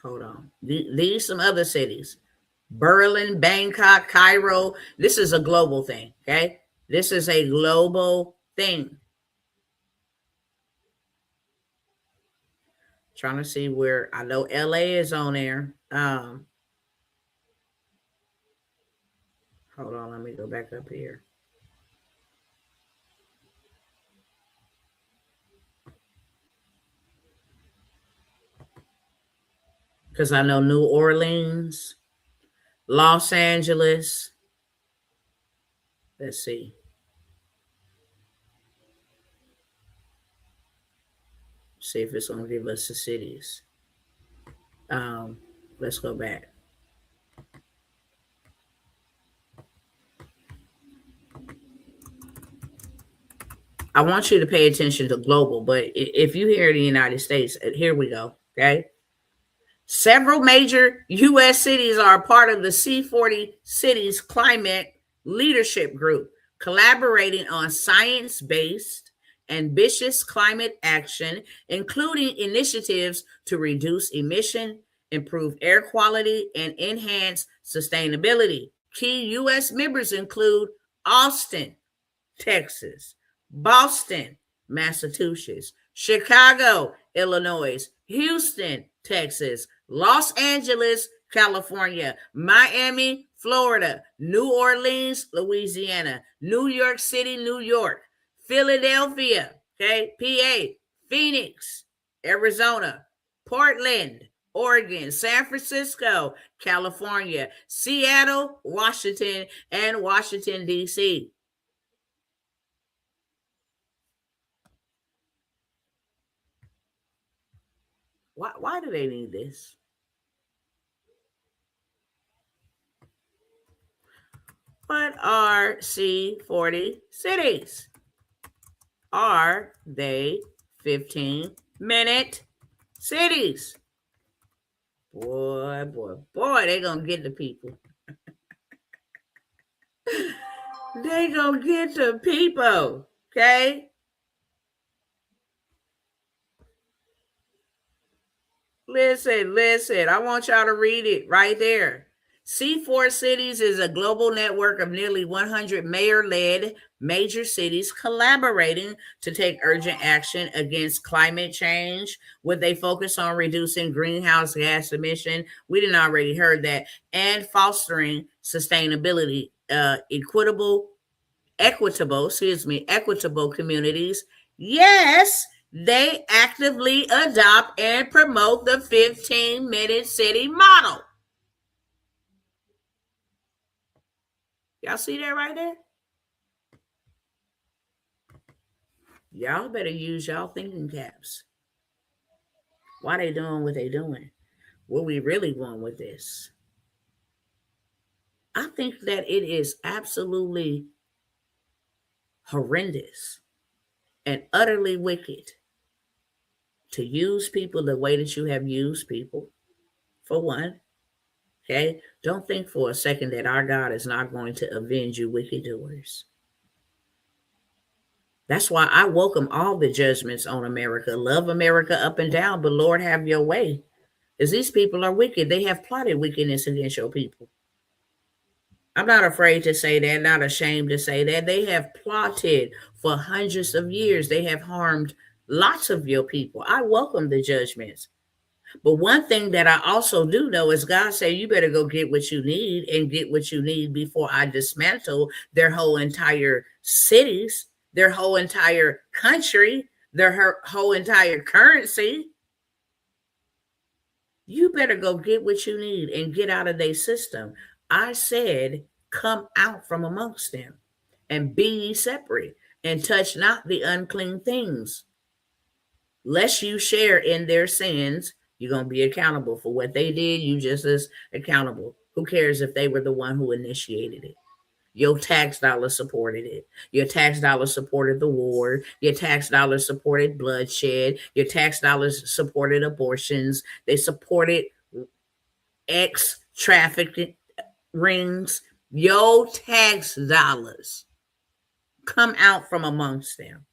Hold on. These some other cities. Berlin, Bangkok, Cairo. This is a global thing, okay? This is a global thing. Trying to see where, I know LA is on there. Hold on, let me go back up here. Because I know New Orleans, Los Angeles. Let's see. See if it's going to give us the cities. Let's go back. I want you to pay attention to global, but if you hear the United States, here we go, okay? Several major U.S. cities are a part of the C40 Cities Climate Leadership Group, collaborating on science-based, ambitious climate action, including initiatives to reduce emission, improve air quality, and enhance sustainability. Key U.S. members include Austin, Texas, Boston, Massachusetts, Chicago, Illinois, Houston, Texas, Los Angeles, California, Miami, Florida, New Orleans, Louisiana, New York City, New York, Philadelphia, okay, PA, Phoenix, Arizona, Portland, Oregon, San Francisco, California, Seattle, Washington, and Washington, D.C. Why do they need this? What are C40 cities? Are they 15-minute cities? Boy, they gonna get the people. They gonna get the people, okay? Listen. I want y'all to read it right there. C4 Cities is a global network of nearly 100 mayor-led major cities collaborating to take urgent action against climate change with a focus on reducing greenhouse gas emission. We didn't already heard that. And fostering sustainability, equitable communities. Yes, they actively adopt and promote the 15-minute city model. Y'all see that right there? Y'all better use y'all thinking caps. Why they doing what they doing? What we really want with this? I think that it is absolutely horrendous and utterly wicked to use people the way that you have used people, for one. Okay? Don't think for a second that our God is not going to avenge you wicked doers. That's why I welcome all the judgments on America. Love America up and down, but Lord, have your way. Because these people are wicked. They have plotted wickedness against your people. I'm not afraid to say that, not ashamed to say that. They have plotted for hundreds of years. They have harmed lots of your people. I welcome the judgments. But one thing that I also do know is God said, you better go get what you need and get what you need before I dismantle their whole entire cities, their whole entire country, their whole entire currency. You better go get what you need and get out of their system. I said, come out from amongst them and be ye separate and touch not the unclean things. Lest you share in their sins, you're going to be accountable for what they did. You just as accountable. Who cares if they were the one who initiated it? Your tax dollars supported it. Your tax dollars supported the war. Your tax dollars supported bloodshed. Your tax dollars supported abortions. They supported ex trafficking rings. Your tax dollars. Come out from amongst them.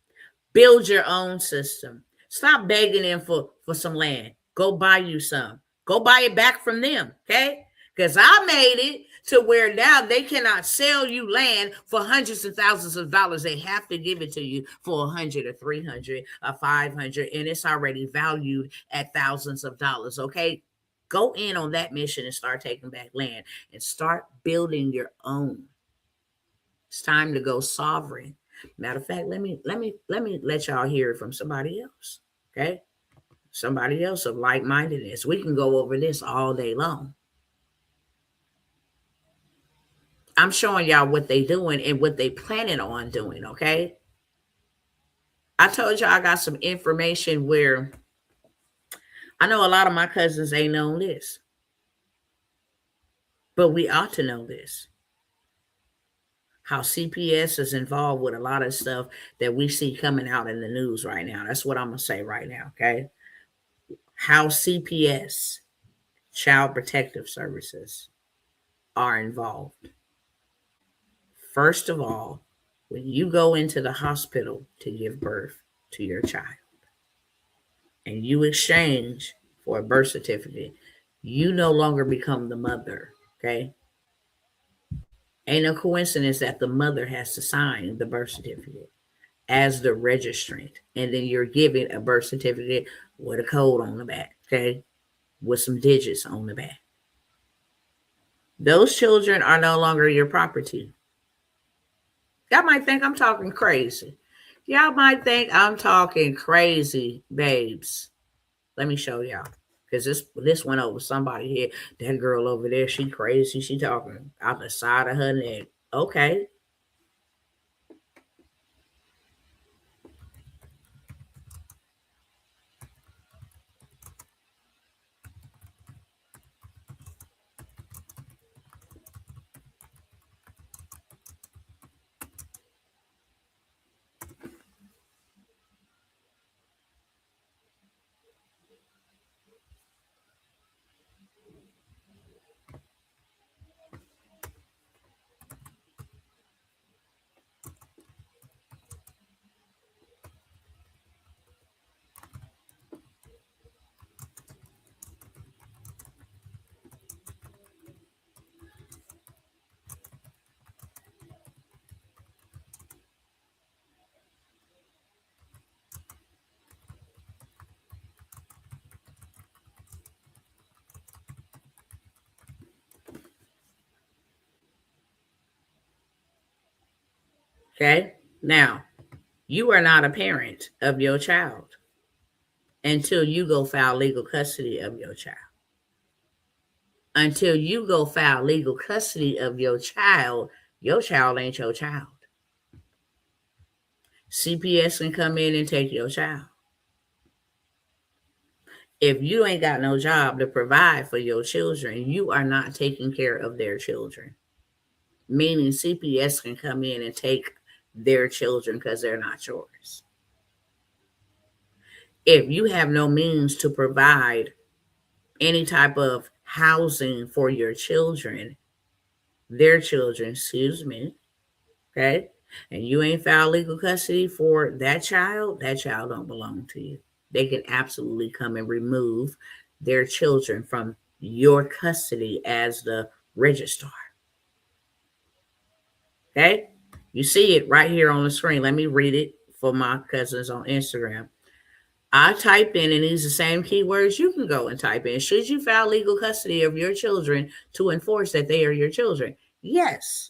Build your own system. Stop begging them for some land. Go buy you some. Go buy it back from them, okay? Because I made it to where now they cannot sell you land for hundreds of thousands of dollars. They have to give it to you for 100 or 300 or 500, and it's already valued at thousands of dollars, okay? Go in on that mission and start taking back land and start building your own. It's time to go sovereign. Matter of fact, let me let y'all hear it from somebody else. Okay? Somebody else of like-mindedness. We can go over this all day long. I'm showing y'all what they doing and what they planning on doing, okay? I told y'all I got some information where I know a lot of my cousins ain't known this. But we ought to know this. How CPS is involved with a lot of stuff that we see coming out in the news right now. That's what I'm going to say right now, okay? How CPS, Child Protective Services, are involved. First of all, when you go into the hospital to give birth to your child and you exchange for a birth certificate, you no longer become the mother, okay? Ain't no coincidence that the mother has to sign the birth certificate as the registrant. And then you're given a birth certificate with a code on the back, okay? With some digits on the back. Those children are no longer your property. Y'all might think I'm talking crazy. Y'all might think I'm talking crazy, babes. Let me show y'all. Because this went over somebody here. That girl over there, she crazy. She talking out the side of her neck. Okay. Okay. Now, you are not a parent of your child until you go file legal custody of your child. Until you go file legal custody of your child ain't your child. CPS can come in and take your child. If you ain't got no job to provide for your children, you are not taking care of their children. Meaning CPS can come in and take their children because they're not yours. If you have no means to provide any type of housing for your children, their children, excuse me, okay, and you ain't filed legal custody for that child don't belong to you. They can absolutely come and remove their children from your custody as the registrar. Okay? You see it right here on the screen. Let me read it for my cousins on Instagram. I typed in, and these are the same keywords you can go and type in. Should you file legal custody of your children to enforce that they are your children? Yes.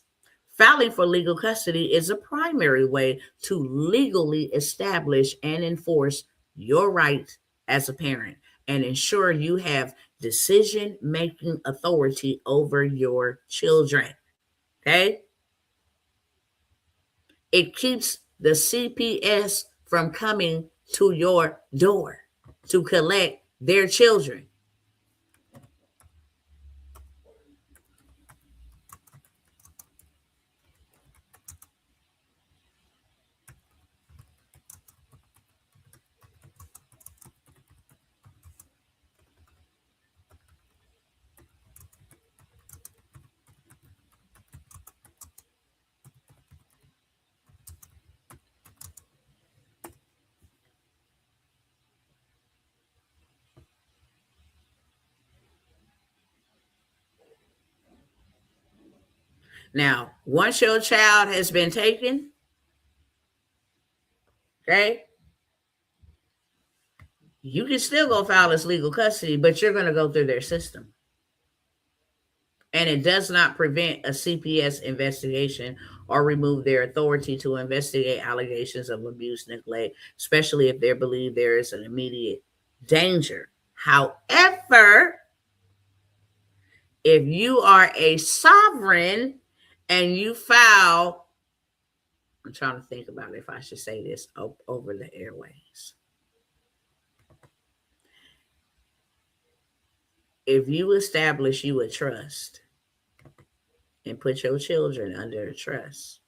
Filing for legal custody is a primary way to legally establish and enforce your right as a parent and ensure you have decision-making authority over your children. Okay? It keeps the CPS from coming to your door to collect their children. Now, once your child has been taken, okay, you can still go file as legal custody, but you're going to go through their system. And it does not prevent a CPS investigation or remove their authority to investigate allegations of abuse, neglect, especially if they believe there is an immediate danger. However, if you are a sovereign and you file, I'm trying to think about if I should say this over the airways. If you establish you a trust and put your children under a trust,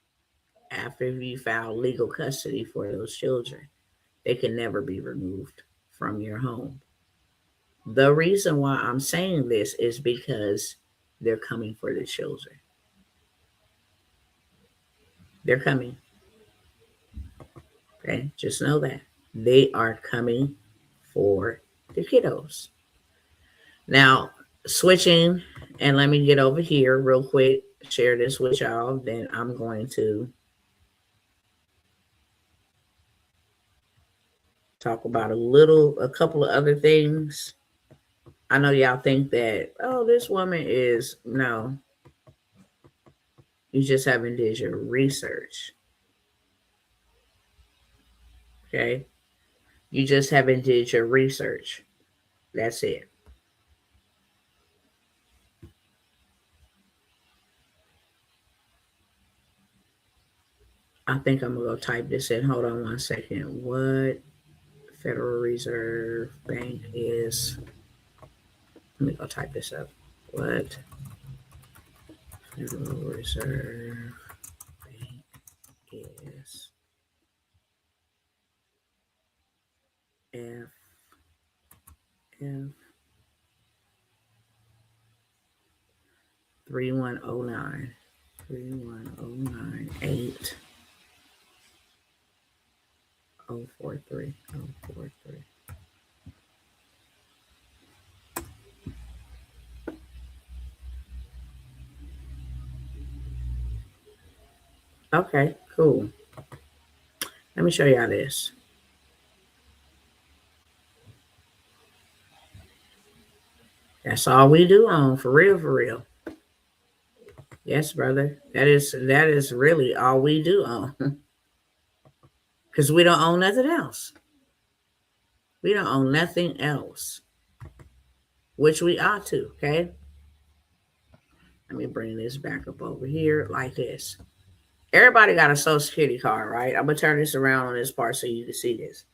after you file legal custody for those children, they can never be removed from your home. The reason why I'm saying this is because they're coming for the children. They're coming. Okay, just know that. They are coming for the kiddos. Now, switching, and let me get over here real quick, share this with y'all. Then I'm going to talk about a couple of other things. I know y'all think that, oh, this woman is, no, you just haven't did your research. Okay. You just haven't did your research. That's it. I think I'm going to go type this in. Hold on one second. What Federal Reserve Bank is. Let me go type this up. What Federal Reserve Bank is F 3109 3109 8043 043. Okay, cool. Let me show y'all this. That's all we do on, for real, for real. Yes, brother. That is really all we do on. Because we don't own nothing else. We don't own nothing else. Which we ought to, okay? Let me bring this back up over here like this. Everybody got a Social Security card, right? I'm going to turn this around on this part so you can see this.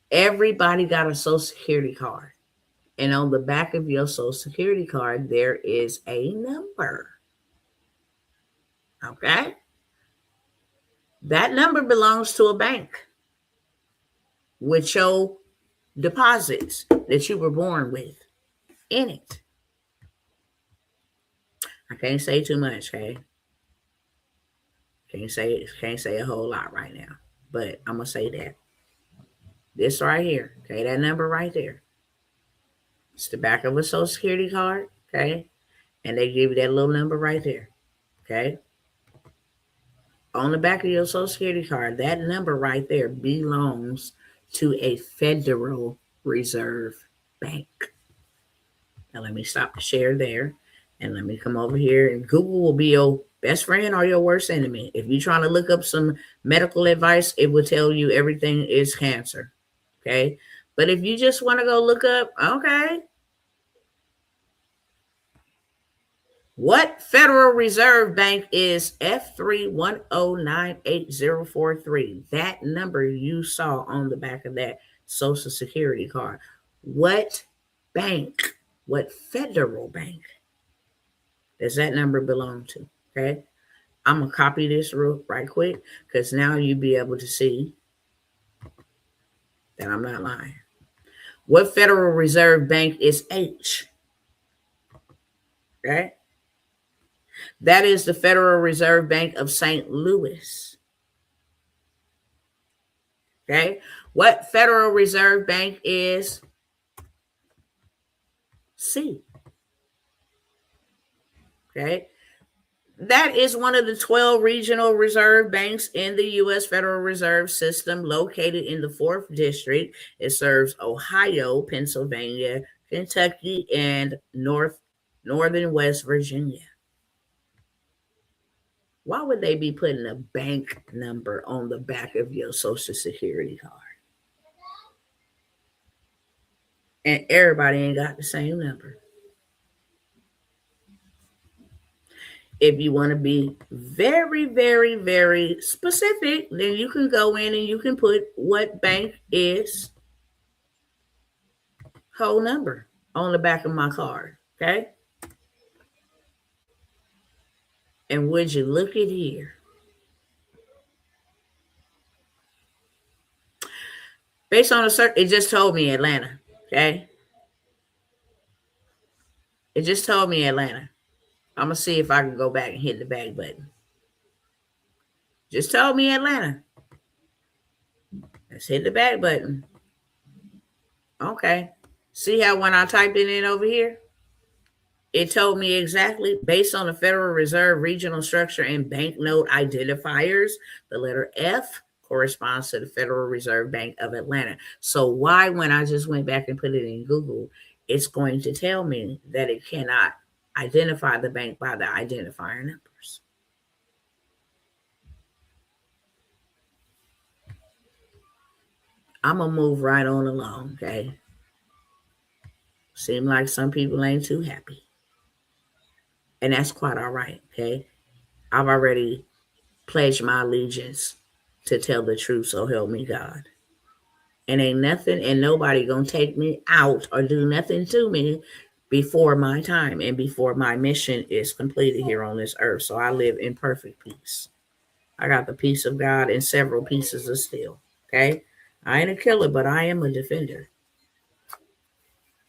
Everybody got a Social Security card. And on the back of your Social Security card, there is a number. Okay? That number belongs to a bank with your deposits that you were born with in it. I can't say too much, okay? Can't say a whole lot right now, but I'm gonna say that this right here, okay, that number right there, it's the back of a Social Security card, okay, and they give you that little number right there, okay. On the back of your Social Security card, that number right there belongs to a Federal Reserve Bank. Now let me stop the share there, and let me come over here, and Google will be your best friend or your worst enemy. If you're trying to look up some medical advice, it will tell you everything is cancer. Okay. But if you just want to go look up, okay, what Federal Reserve Bank is F31098043? That number you saw on the back of that Social Security card. What bank, what federal bank does that number belong to? Okay. I'm going to copy this right quick because now you'll be able to see that I'm not lying. What Federal Reserve Bank is H? Okay. That is the Federal Reserve Bank of St. Louis. Okay. What Federal Reserve Bank is C? Okay. That is one of the 12 regional reserve banks in the U.S. Federal Reserve System, located in the 4th District. It serves Ohio, Pennsylvania, Kentucky, and northern West Virginia. Why would they be putting a bank number on the back of your Social Security card? And everybody ain't got the same number. If you want to be very, very, very specific, then you can go in and you can put what bank is whole number on the back of my card. Okay. And would you look at here? Based on a search, it just told me Atlanta. Okay. It just told me Atlanta. I'm going to see if I can go back and hit the back button. Just told me Atlanta. Let's hit the back button. Okay. See how when I typed it in over here, it told me exactly based on the Federal Reserve regional structure and banknote identifiers, the letter F corresponds to the Federal Reserve Bank of Atlanta. So why, when I just went back and put it in Google, it's going to tell me that it cannot identify the bank by the identifier numbers? I'm going to move right on along, okay? Seem like some people ain't too happy. And that's quite all right, okay? I've already pledged my allegiance to tell the truth, so help me God. And ain't nothing and nobody gonna take me out or do nothing to me before my time and before my mission is completed here on this earth. So I live in perfect peace. I got the peace of God and several pieces of steel. Okay. I ain't a killer, but I am a defender.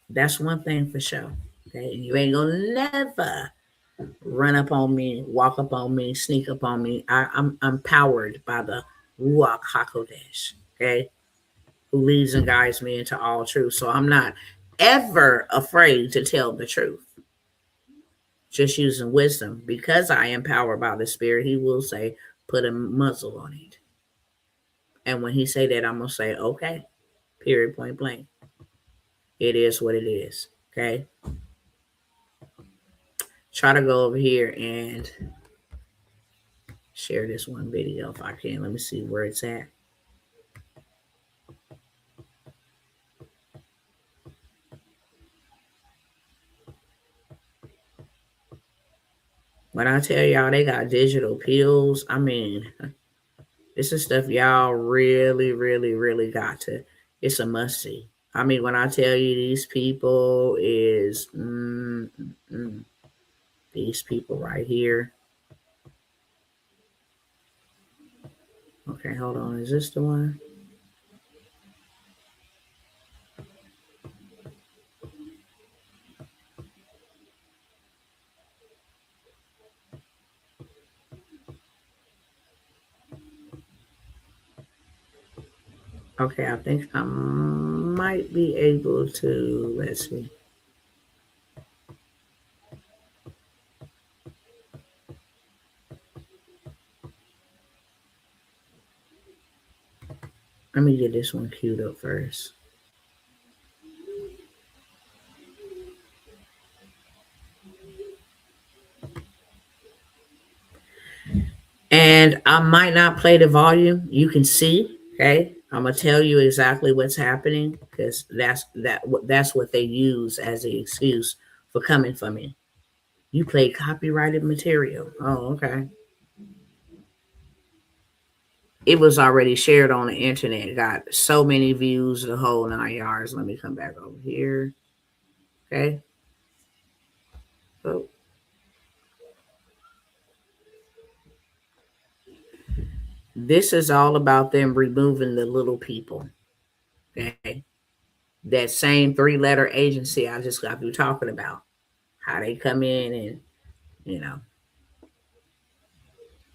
That's one thing for sure. Okay. You ain't gonna never run up on me, walk up on me, sneak up on me. I'm powered by the Ruach HaKodesh. Okay. Who leads and guides me into all truth. So I'm not ever afraid to tell the truth. Just using wisdom. Because I am powered by the Spirit, he will say, put a muzzle on it. And when he say that, I'm going to say, okay, period, point blank. It is what it is. Okay. Try to go over here and share this one video if I can. Let me see where it's at. When I tell y'all they got digital pills, I mean, this is stuff y'all really, really, really got to. It's a must see. I mean, when I tell you these people is these people right here. Okay, hold on. Is this the one? Okay, I think I might be able to. Let's see. Let me get this one queued up first. And I might not play the volume. You can see, okay? I'm gonna tell you exactly what's happening because that's what they use as the excuse for coming for me. You play copyrighted material. Oh, okay. It was already shared on the internet. It got so many views, the whole 9 yards. Let me come back over here. Okay. Oh. This is all about them removing the little people. Okay. That same 3-letter agency I just got through talking about. How they come in and, you know,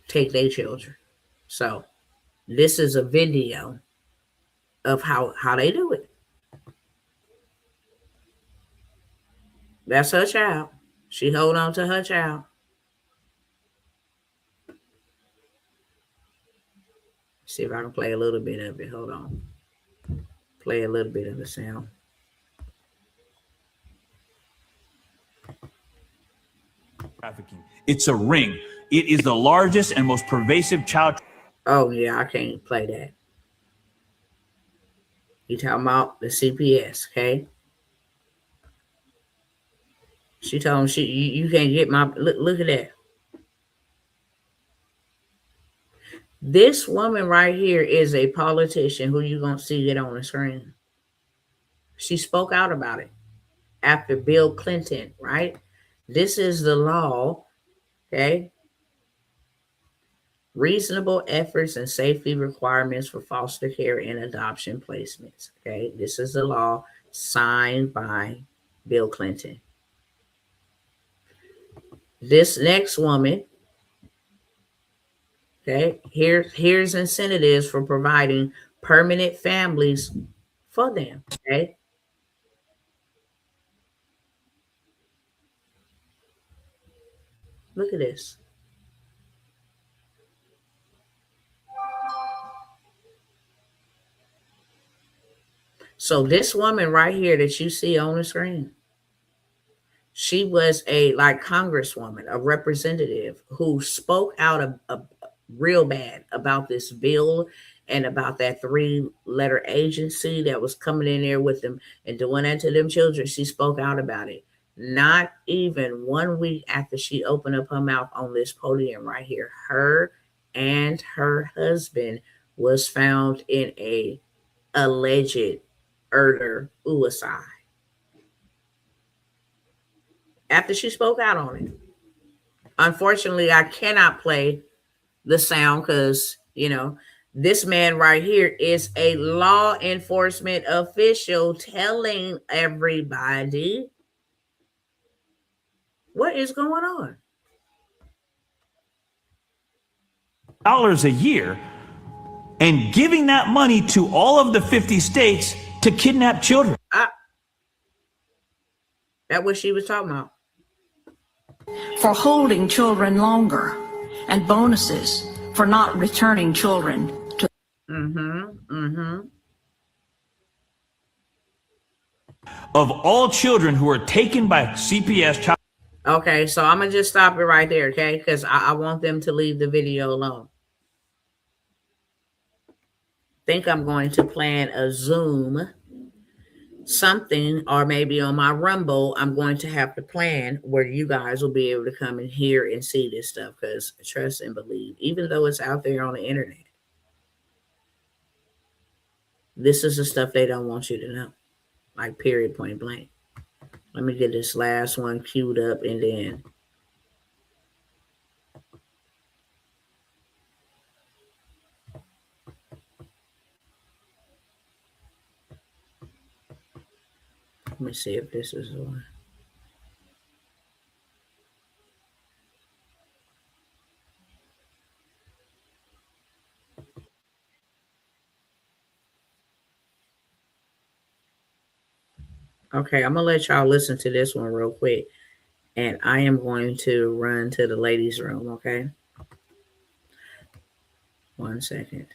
take their children. So this is a video of how they do it. That's her child. She hold on to her child. See if I can play a little bit of it. Hold on. Play a little bit of the sound. Trafficking. It's a ring. It is the largest and most pervasive child. Oh yeah, I can't play that. You talking about the CPS, okay? She told him you can't get my look at that. This woman right here is a politician who you gonna see it on the screen. She spoke out about it after Bill Clinton, right? This is the law, okay? Reasonable efforts and safety requirements for foster care and adoption placements, okay? This is the law signed by Bill Clinton. This next woman, okay, here's incentives for providing permanent families for them, okay? Look at this. So this woman right here that you see on the screen, she was a like congresswoman, a representative who spoke out a real bad about this bill and about that 3-letter agency that was coming in there with them and doing that to them children. She spoke out about it. Not even 1 week after she opened up her mouth on this podium right here, her and her husband was found in a alleged murder suicide. After she spoke out on it. Unfortunately, I cannot play the sound because, this man right here is a law enforcement official telling everybody what is going on. Dollars a year and giving that money to all of the 50 states to kidnap children. That's what she was talking about. For holding children longer, and bonuses for not returning children to. Of all children who are taken by CPS child. Okay, so I'm going to just stop it right there, okay? Because I want them to leave the video alone. Think I'm going to plan a Zoom something, or maybe on my Rumble, I'm going to have to plan where you guys will be able to come in here and see this stuff, because trust and believe, even though it's out there on the internet, this is the stuff they don't want you to know, like period, point blank. Let me get this last one queued up and then let me see if this is the one. Okay, I'm going to let y'all listen to this one real quick. And I am going to run to the ladies' room, okay? 1 second.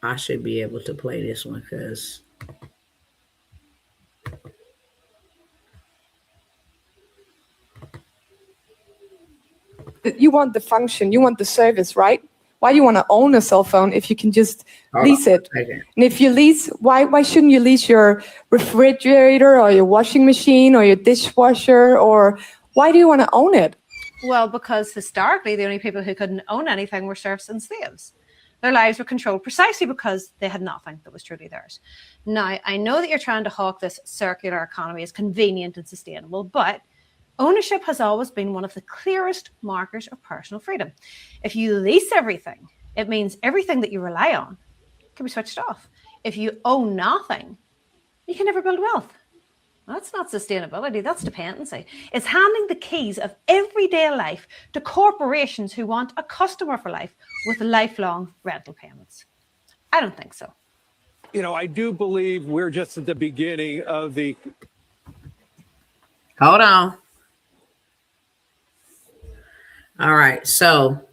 I should be able to play this one because you want the function, you want the service, right? Why do you want to own a cell phone if you can just lease it? And if you lease, why shouldn't you lease your refrigerator or your washing machine or your dishwasher? Or why do you want to own it? Well, because historically, the only people who couldn't own anything were serfs and slaves. Their lives were controlled precisely because they had nothing that was truly theirs. Now, I know that you're trying to hawk this circular economy as convenient and sustainable, but ownership has always been one of the clearest markers of personal freedom. If you lease everything, it means everything that you rely on can be switched off. If you own nothing, you can never build wealth. That's not sustainability, that's dependency. It's handing the keys of everyday life to corporations who want a customer for life with lifelong rental payments. I don't think so. I do believe we're just at the beginning of the... Hold on. All right, so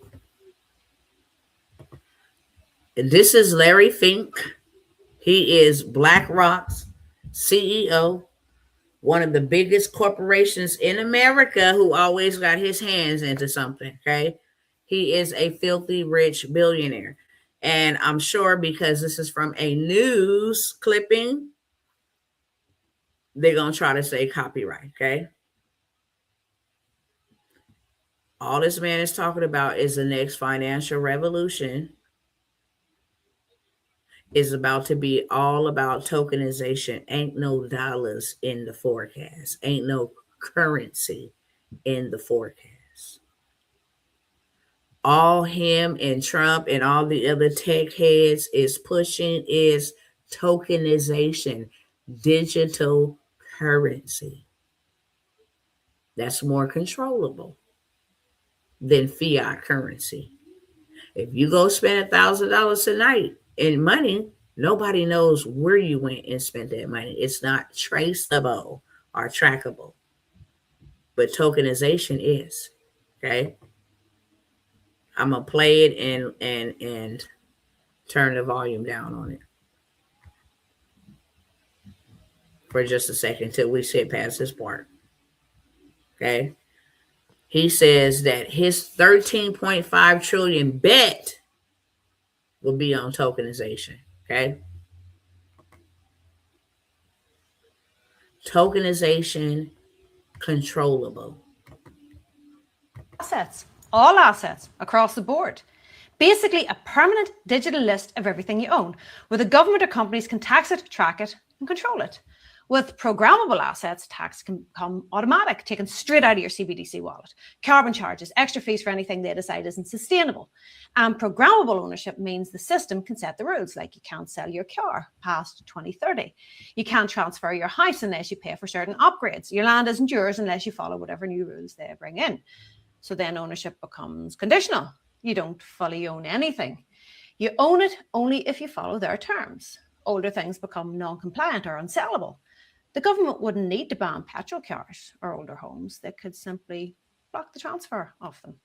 this is Larry Fink. He is BlackRock's CEO, one of the biggest corporations in America who always got his hands into something, okay? He is a filthy rich billionaire. And I'm sure because this is from a news clipping, they're going to try to say copyright, okay? All this man is talking about is the next financial revolution is about to be all about tokenization. Ain't no dollars in the forecast. Ain't no currency in the forecast. All him and Trump and all the other tech heads is pushing is tokenization, digital currency. That's more controllable than fiat currency. If you go spend $1,000 tonight in money, nobody knows where you went and spent that money. It's not traceable or trackable. But tokenization is. Okay. I'm gonna play it and turn the volume down on it for just a second till we sit past this part. Okay. He says that his 13.5 trillion bet will be on tokenization. Okay. tokenization controllable? Assets, all assets across the board. Basically, a permanent digital list of everything you own, where the government or companies can tax it, track it, and control it. With programmable assets, tax can become automatic, taken straight out of your CBDC wallet. Carbon charges, extra fees for anything they decide isn't sustainable. And programmable ownership means the system can set the rules, like you can't sell your car past 2030. You can't transfer your house unless you pay for certain upgrades. Your land isn't yours unless you follow whatever new rules they bring in. So then ownership becomes conditional. You don't fully own anything. You own it only if you follow their terms. Older things become non-compliant or unsellable. The government wouldn't need to ban petrol cars or older homes. They could simply block the transfer of them.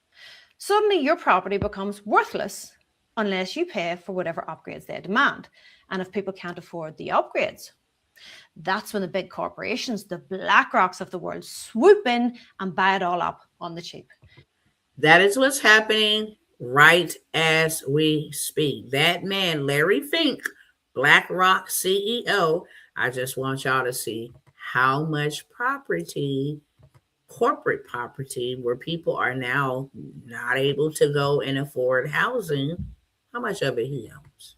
Suddenly, your property becomes worthless unless you pay for whatever upgrades they demand. And if people can't afford the upgrades, that's when the big corporations, the BlackRocks of the world, swoop in and buy it all up on the cheap. That is what's happening right as we speak. That man, Larry Fink, BlackRock CEO, I just want y'all to see how much property, corporate property, where people are now not able to go and afford housing, how much of it he owns.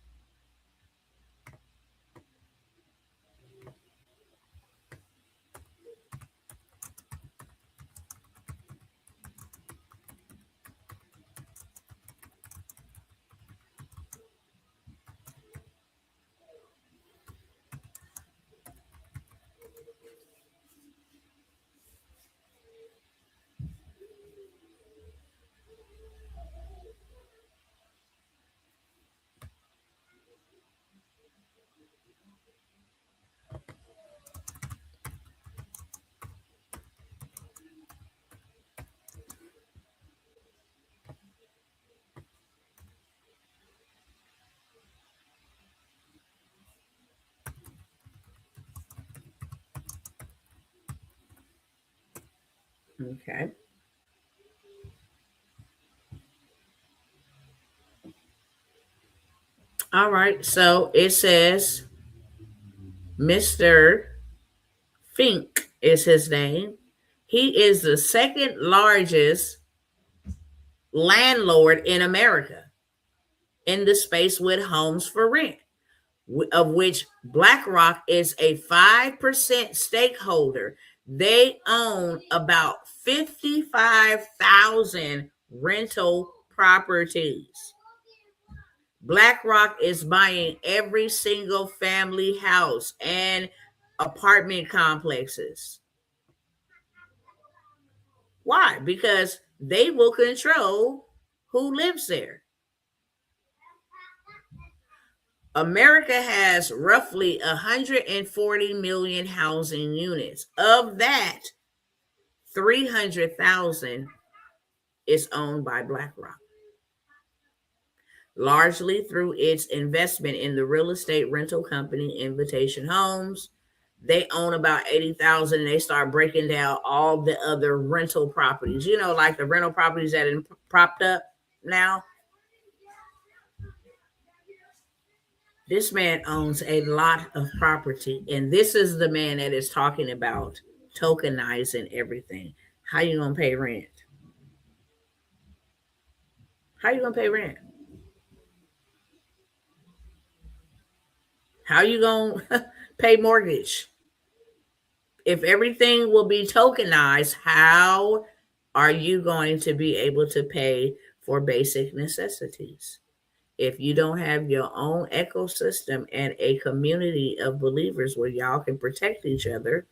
Okay. All right. So it says Mr. Fink is his name. He is the second largest landlord in America in the space with homes for rent, of which BlackRock is a 5% stakeholder. They own about 55,000 rental properties. BlackRock is buying every single family house and apartment complexes. Why? Because they will control who lives there. America has roughly 140 million housing units. Of that, 300,000 is owned by BlackRock, largely through its investment in the real estate rental company Invitation Homes. They own about 80,000, and they start breaking down all the other rental properties, you know, like the rental properties that are propped up now. This man owns a lot of property, and this is the man that is talking about tokenizing everything. How you gonna pay rent? How you gonna pay rent? How you gonna pay mortgage? If everything will be tokenized, how are you going to be able to pay for basic necessities? If you don't have your own ecosystem and a community of believers where y'all can protect each other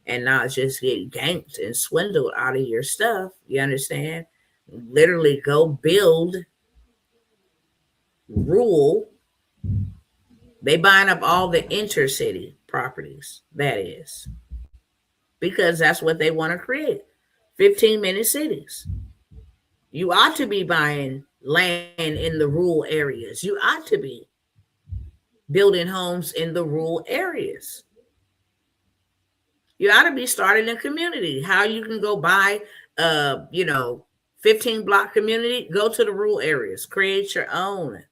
and not just get ganked and swindled out of your stuff, you understand? Literally go build, rule. They buying up all the intercity properties, that is, because that's what they want to create. 15-minute cities. You ought to be buying land in the rural areas. You ought to be building homes in the rural areas. You ought to be starting a community. How you can go buy 15 block community, go to the rural areas, create your own.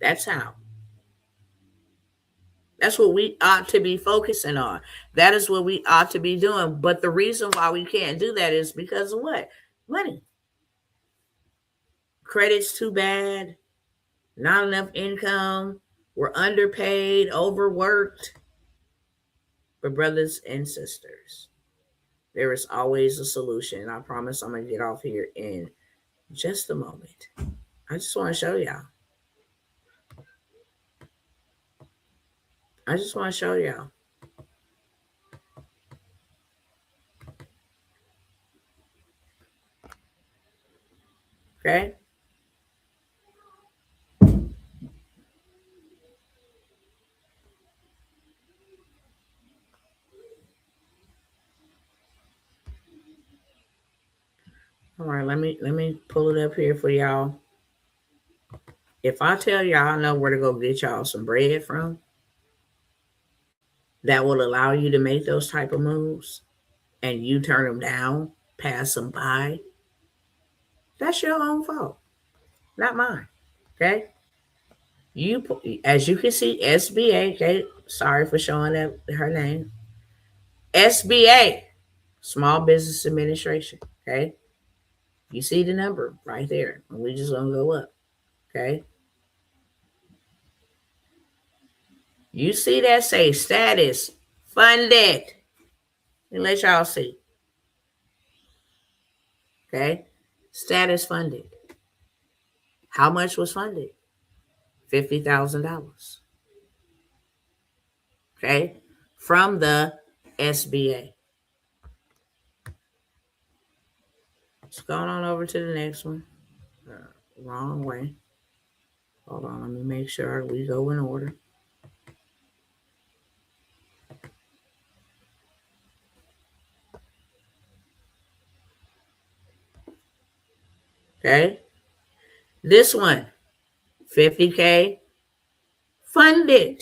That's how. That's what we ought to be focusing on. That is what we ought to be doing. But the reason why we can't do that is because of what? Money. Credit's too bad. Not enough income. We're underpaid, overworked. But brothers and sisters, there is always a solution. I promise I'm going to get off here in just a moment. I just want to show y'all. I just want to show y'all. Okay? All right, let me pull it up here for y'all. If I tell y'all I know where to go get y'all some bread from, that will allow you to make those type of moves, and you turn them down, pass them by, that's your own fault, not mine. Okay? As you can see, SBA. Okay, sorry for showing that her name. SBA, Small Business Administration. Okay, you see the number right there, and we're just gonna go up. Okay, you see that say status funded. And let y'all see. Okay, status funded. How much was funded? $50,000. Okay, from the SBA. Let's go on over to the next one. Wrong way. Hold on, let me make sure we go in order. Okay, this one, $50K funded.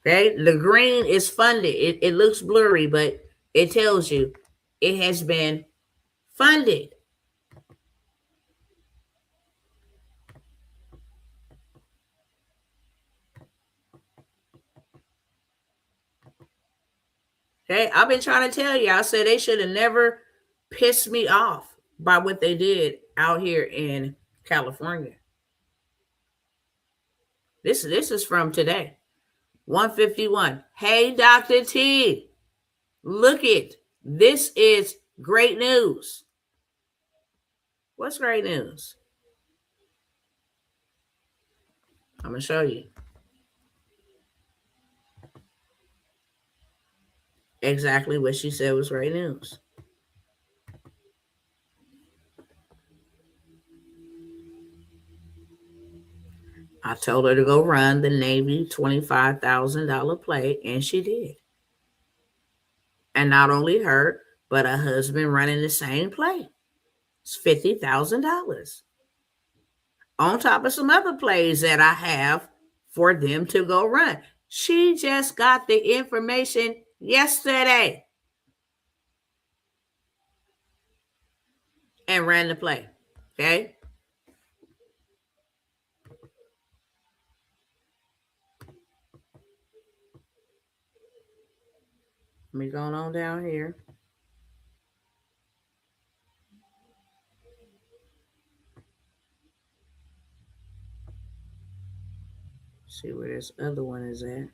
Okay, the green is funded. It looks blurry, but it tells you it has been funded. Okay, I've been trying to tell you. I said they should have never pissed me off by what they did out here in California. This is from today. 151. Hey, Dr. T, look it. This is great news. What's great news? I'm going to show you. Exactly what she said was great news. I told her to go run the Navy $25,000 play, and she did. And not only her, but her husband running the same play. It's $50,000. On top of some other plays that I have for them to go run. She just got the information yesterday and ran the play. Okay? Let me go on down here. See where this other one is at.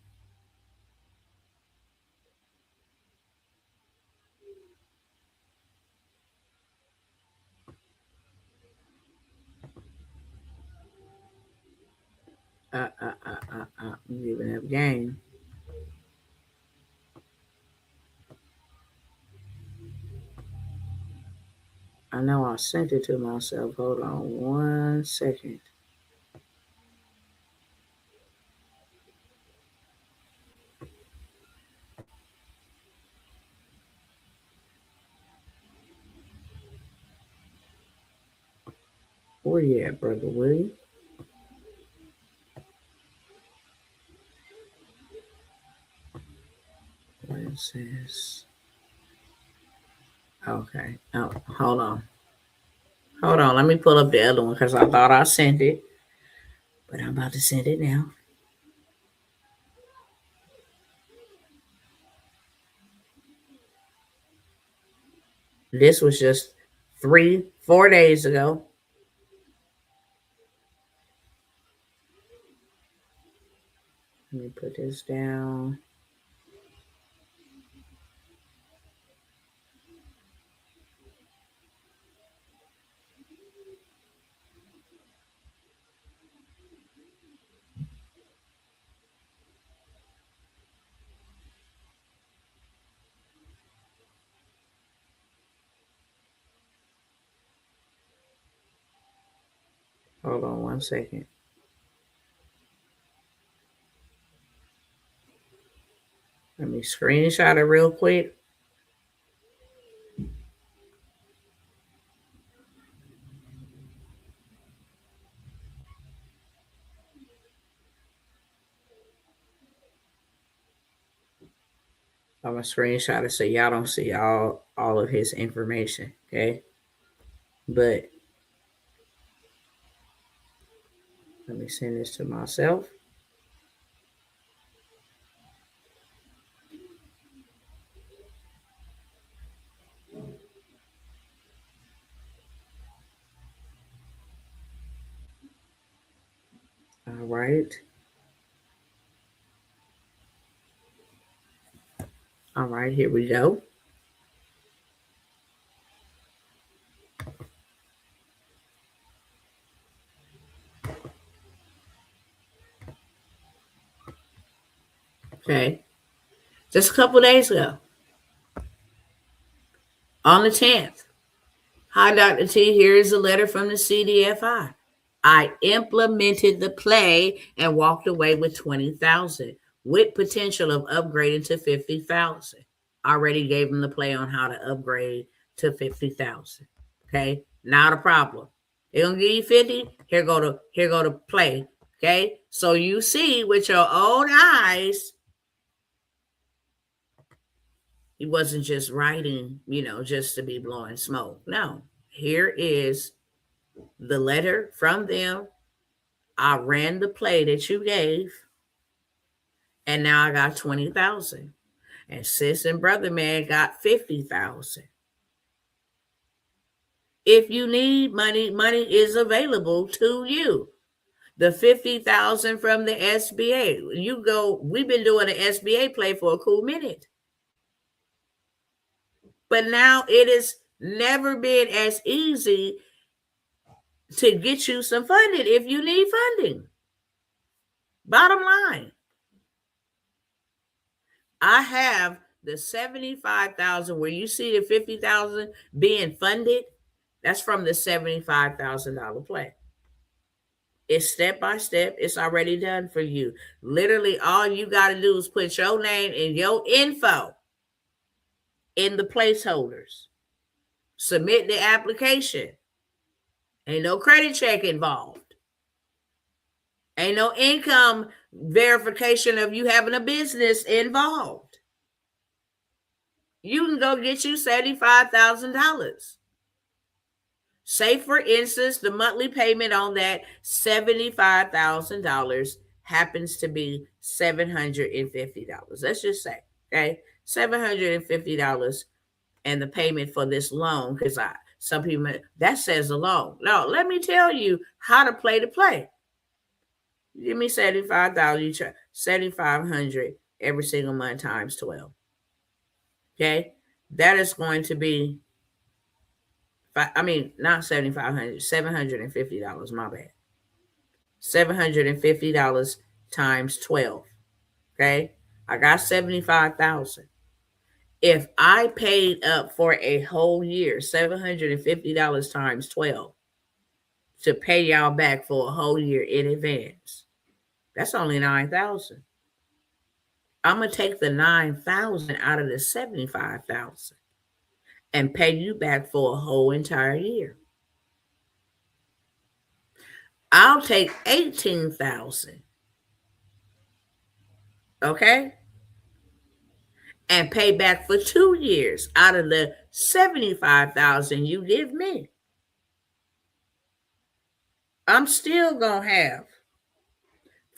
I'm giving up game. I know I sent it to myself. Hold on 1 second. Where you at, Brother William? What is this? Okay. Oh, hold on. Hold on. Let me pull up the other one because I thought I sent it. But I'm about to send it now. This was just 3-4 days ago. Let me put this down. Hold on 1 second. Let me screenshot it real quick. I'm gonna screenshot it so y'all don't see all of his information, okay? But let me send this to myself. All right. All right, here we go. Okay. Just a couple days ago. On the 10th. Hi, Dr. T. Here is a letter from the CDFI. I implemented the play and walked away with $20,000 with potential of upgrading to $50,000. Already gave them the play on how to upgrade to $50,000. Okay, not a problem. They're gonna give you 50. Here go to play. Okay, so you see with your own eyes. He wasn't just writing, just to be blowing smoke. No, here is the letter from them. I ran the play that you gave, and now I got 20,000. And sis and brother man got 50,000. If you need money, money is available to you. The 50,000 from the SBA. We've been doing an SBA play for a cool minute. But now it has never been as easy to get you some funding if you need funding. Bottom line, I have the 75,000 where you see the 50,000 being funded. That's from the $75,000 play. It's step by step. It's already done for you. Literally, all you got to do is put your name and your info in the placeholders. Submit the application. Ain't no credit check involved. Ain't no income verification of you having a business involved. You can go get you $75,000. Say, for instance, the monthly payment on that $75,000 happens to be $750. Let's just say, okay, $750, and the payment for this loan, because some people, that says a loan. No, let me tell you how to play the play. Give me $75,000, you try $7,500 every single month times 12. Okay, that is going to be, not $7,500, $750. My bad. $750 times 12. Okay, I got 75,000. If I paid up for a whole year, $750 times 12 to pay y'all back for a whole year in advance, that's only 9,000. I'm gonna take the 9,000 out of the 75,000 and pay you back for a whole entire year. I'll take 18,000, okay, and pay back for 2 years out of the 75,000 you give me. I'm still gonna have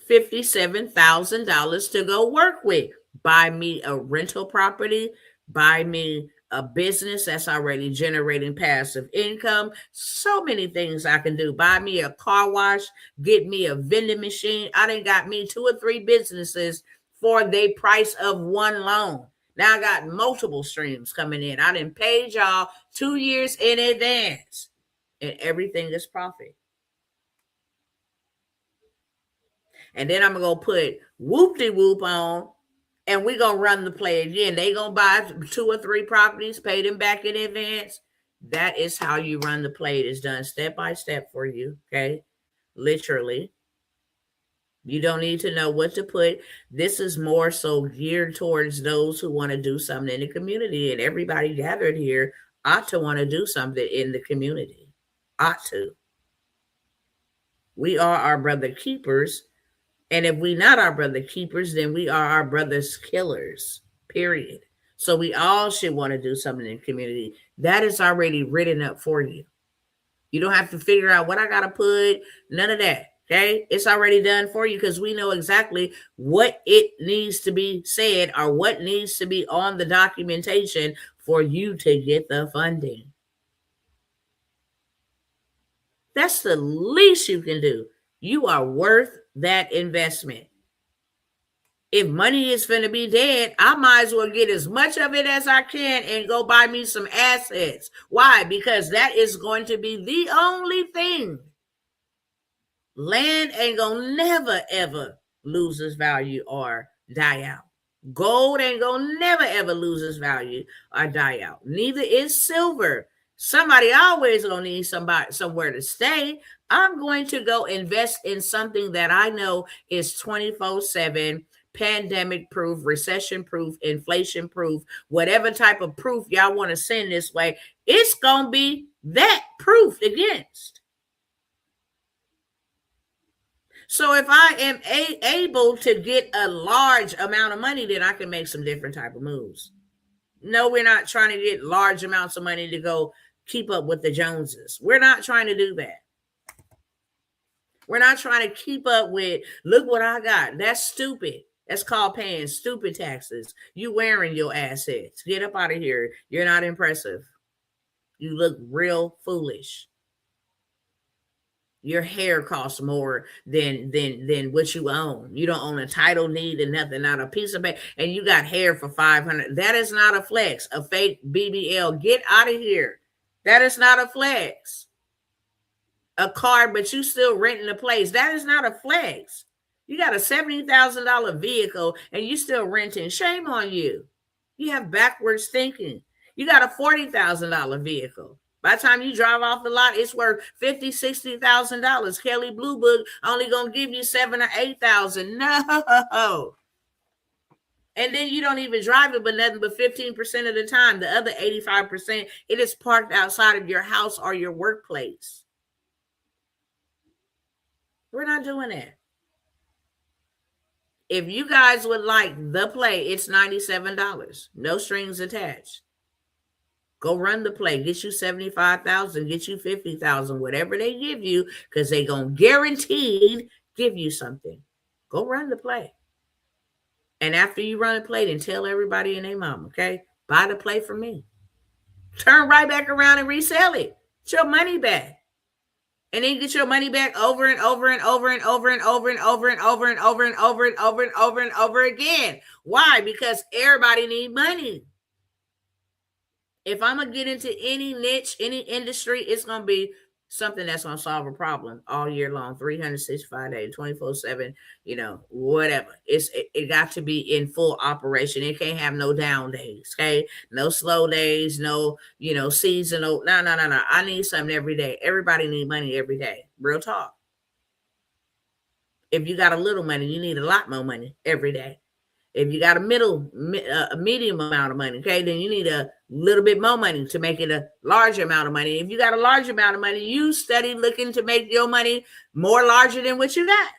$57,000 to go work with. Buy me a rental property, buy me a business that's already generating passive income. So many things I can do. Buy me a car wash, get me a vending machine. I done got me 2 or 3 businesses for the price of one loan. Now I got multiple streams coming in. I done paid y'all 2 years in advance, and everything is profit. And then I'm going to go put whoop-de-whoop on, and we're going to run the play again. They going to buy 2 or 3 properties, pay them back in advance. That is how you run the play. It is done step by step for you, okay? Literally. You don't need to know what to put. This is more so geared towards those who want to do something in the community, and everybody gathered here ought to want to do something in the community. Ought to. We are our brother keepers, and if we not our brother keepers, then we are our brother's killers, period. So we all should want to do something in the community. That is already written up for you. You don't have to figure out what I got to put, none of that. Okay, it's already done for you because we know exactly what it needs to be said or what needs to be on the documentation for you to get the funding. That's the least you can do. You are worth that investment. If money is going to be dead, I might as well get as much of it as I can and go buy me some assets. Why? Because that is going to be the only thing. Land ain't gonna never ever lose its value or die out. Gold ain't gonna never ever lose its value or die out. Neither is silver. Somebody always gonna need somewhere to stay. I'm going to go invest in something that I know is 24/7, pandemic proof, recession proof, inflation proof, whatever type of proof y'all want to send this way. It's gonna be that proof against. So if I am able to get a large amount of money, then I can make some different type of moves. No, we're not trying to get large amounts of money to go keep up with the Joneses. We're not trying to do that. We're not trying to keep up with, look what I got. That's stupid. That's called paying stupid taxes. You wearing your assets. Get up out of here. You're not impressive. You look real foolish. Your hair costs more than what you own. You don't own a title deed and nothing, not a piece of paper, and you got hair for $500. That is not a flex. A fake BBL. Get out of here. That is not a flex. A car, but you still renting a place. That is not a flex. You got a $70,000 vehicle and you still renting. Shame on you. You have backwards thinking. You got a $40,000 vehicle. By the time you drive off the lot, it's worth $50,000, $60,000. Kelly Blue Book only gonna give you $7,000 or $8,000. No. And then you don't even drive it, but nothing but 15% of the time. The other 85%, it is parked outside of your house or your workplace. We're not doing that. If you guys would like the play, it's $97. No strings attached. Go run the play. Get you $75,000. Get you $50,000. Whatever they give you, because they're going to guaranteed give you something. Go run the play. And after you run the play, then tell everybody and their mom, okay? Buy the play from me. Turn right back around and resell it. Get your money back. And then get your money back over and over and over and over and over and over and over and over and over and over and over and over again. Why? Because everybody needs money. If I'm going to get into any niche, any industry, it's going to be something that's going to solve a problem all year long, 365 days, 24/7, whatever. It got to be in full operation. It can't have no down days, okay? No slow days, no, seasonal. No. I need something every day. Everybody need money every day. Real talk. If you got a little money, you need a lot more money every day. If you got a medium amount of money, okay, then you need a little bit more money to make it a larger amount of money. If you got a large amount of money, you steady looking to make your money more larger than what you got.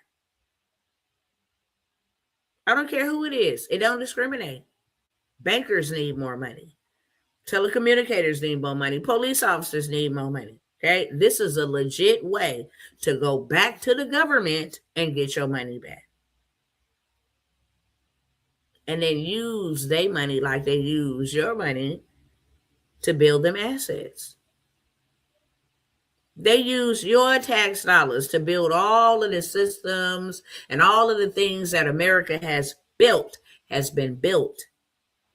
I don't care who it is. It don't discriminate. Bankers need more money. Telecommunicators need more money. Police officers need more money. Okay, this is a legit way to go back to the government and get your money back. And then use their money like they use your money to build them assets. They use your tax dollars to build all of the systems and all of the things that America has been built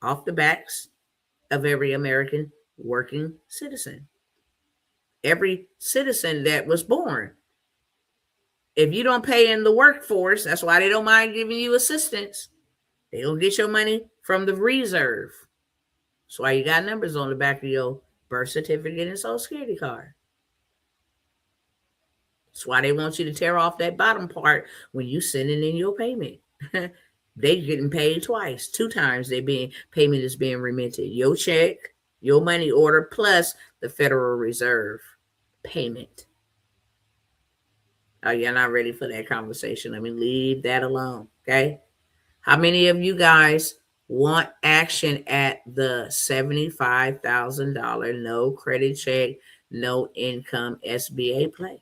off the backs of every American working citizen. Every citizen that was born. If you don't pay in the workforce, that's why they don't mind giving you assistance. They don't get your money from the reserve. That's why you got numbers on the back of your birth certificate and Social Security card. That's why they want you to tear off that bottom part when you sending in your payment. They getting paid twice, 2 times payment is being remitted. Your check, your money order, plus the Federal Reserve payment. Oh, you're not ready for that conversation. Let me leave that alone. Okay. How many of you guys want action at the $75,000 no credit check, no income SBA play?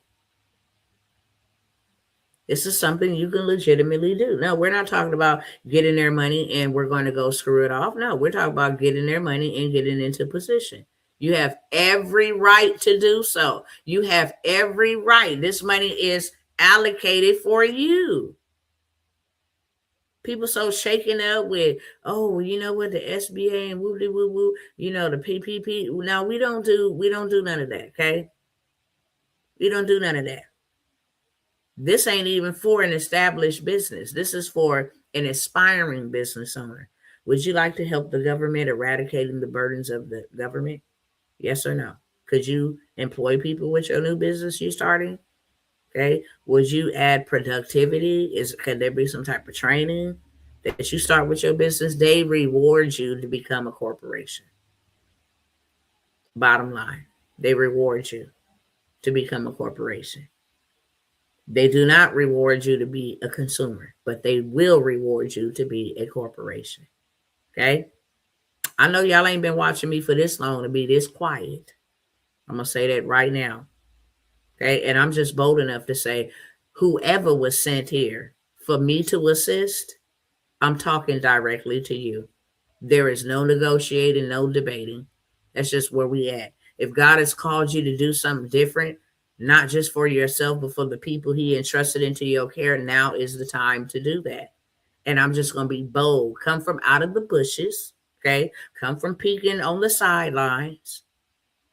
This is something you can legitimately do. No, we're not talking about getting their money and we're going to go screw it off. No, we're talking about getting their money and getting into position. You have every right to do so. You have every right. This money is allocated for you. People so shaken up with, oh, you know what, the SBA and woo woo woo, you know, the PPP. No, we don't do none of that. Okay, we don't do none of that. This ain't even for an established business. This is for an aspiring business owner. Would you like to help the government eradicating the burdens of the government? Yes or no? Could you employ people with your new business you're starting? Okay. Would you add productivity? Could there be some type of training that you start with your business? They reward you to become a corporation. Bottom line, they reward you to become a corporation. They do not reward you to be a consumer, but they will reward you to be a corporation. Okay. I know y'all ain't been watching me for this long to be this quiet. I'm going to say that right now. Okay. And I'm just bold enough to say, whoever was sent here for me to assist, I'm talking directly to you. There is no negotiating, no debating. That's just where we at. If God has called you to do something different, not just for yourself, but for the people he entrusted into your care, now is the time to do that. And I'm just going to be bold. Come from out of the bushes. Okay. Come from peeking on the sidelines.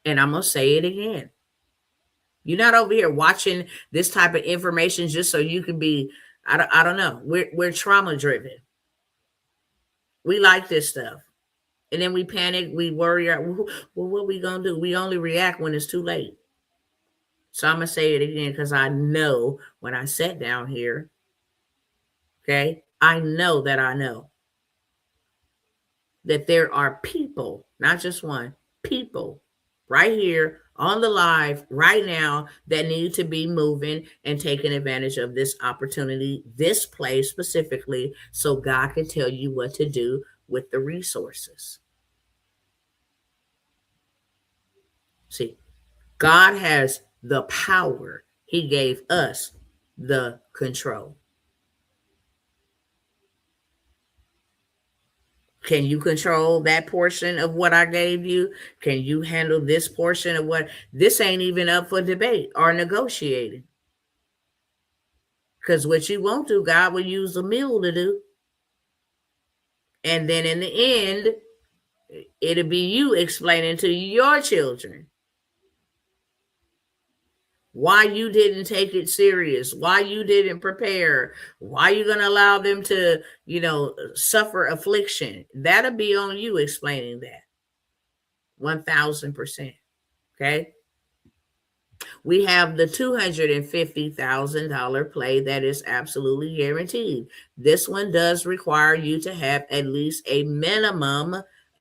And I'm going to say it again. You're not over here watching this type of information just so you can be, I don't know. We're trauma driven. We like this stuff. And then we panic, we worry, well, what are we going to do? We only react when it's too late. So I'm going to say it again because I know when I sat down here, okay, I know that there are people, not just one, people right here on the live right now that need to be moving and taking advantage of this opportunity, this place specifically, so God can tell you what to do with the resources. See, God has the power. He gave us the control. Can you control that portion of what I gave you? Can you handle this portion of what? This ain't even up for debate or negotiating. Because what you won't do, God will use a mule to do. And then in the end, it'll be you explaining to your children why you didn't take it serious, why you didn't prepare, why you're going to allow them to, suffer affliction. That'll be on you explaining that. 1,000%. Okay. We have the $250,000 play that is absolutely guaranteed. This one does require you to have at least a minimum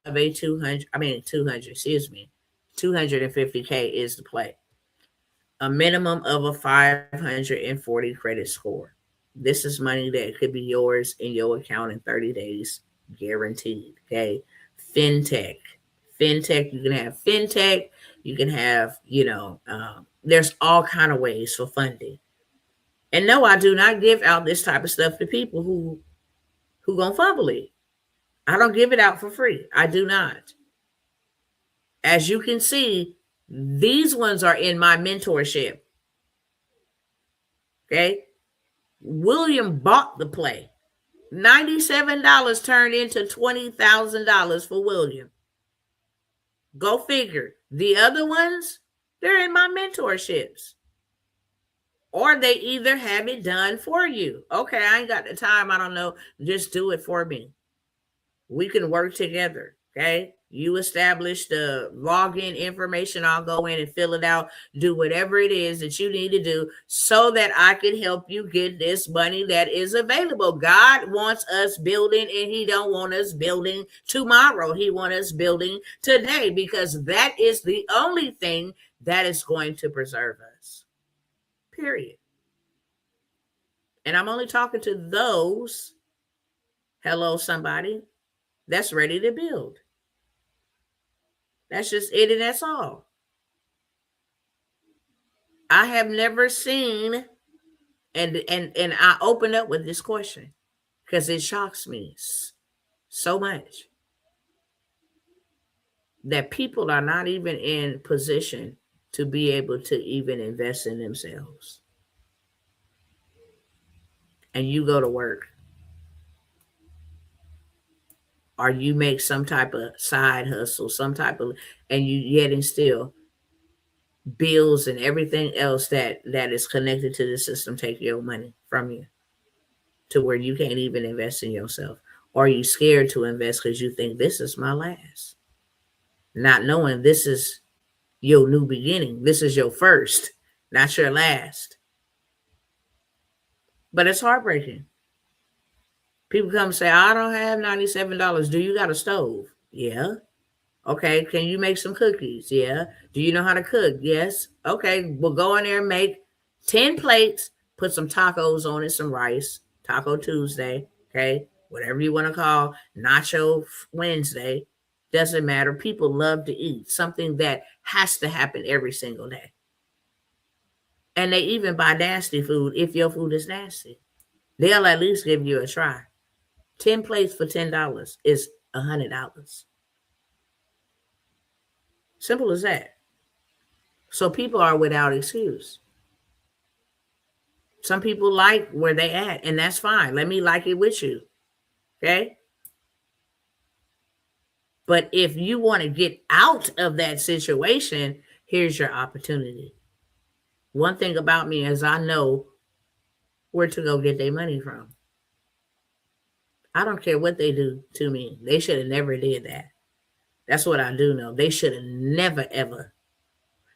of a 250K is the play. A minimum of a 540 credit score. This is money that could be yours in your account in 30 days, guaranteed. Okay. Fintech, you can have fintech. You can have, there's all kind of ways for funding. And no, I do not give out this type of stuff to people who gonna fumble it. I don't give it out for free. I do not. As you can see, these ones are in my mentorship. Okay. William bought the play. $97 turned into $20,000 for William. Go figure. The other ones, they're in my mentorships. Or they either have it done for you. Okay, I ain't got the time. I don't know. Just do it for me. We can work together. Okay. You establish the login information. I'll go in and fill it out. Do whatever it is that you need to do so that I can help you get this money that is available. God wants us building, and he don't want us building tomorrow. He wants us building today, because that is the only thing that is going to preserve us. Period. And I'm only talking to those, hello, somebody, that's ready to build. That's just it, and that's all. I have never seen, and I open up with this question because it shocks me so much that people are not even in position to be able to even invest in themselves. And you go to work, or you make some type of side hustle, some type of, and you yet and still bills and everything else that is connected to the system take your money from you to where you can't even invest in yourself, or you scared to invest because you think this is my last, not knowing this is your new beginning. This is your first, not your last. But it's heartbreaking. People come and say, I don't have $97. Do you got a stove? Yeah. Okay, can you make some cookies? Yeah. Do you know how to cook? Yes. Okay, we'll go in there and make 10 plates, put some tacos on it, some rice, Taco Tuesday, okay? Whatever you want to call Nacho Wednesday, doesn't matter. People love to eat, something that has to happen every single day. And they even buy nasty food if your food is nasty. They'll at least give you a try. 10 plates for $10 is $100. Simple as that. So people are without excuse. Some people like where they at, and that's fine. Let me like it with you. Okay? But if you want to get out of that situation, here's your opportunity. One thing about me is I know where to go get their money from. I don't care what they do to me. They should have never did that. That's what I do know. They should have never, ever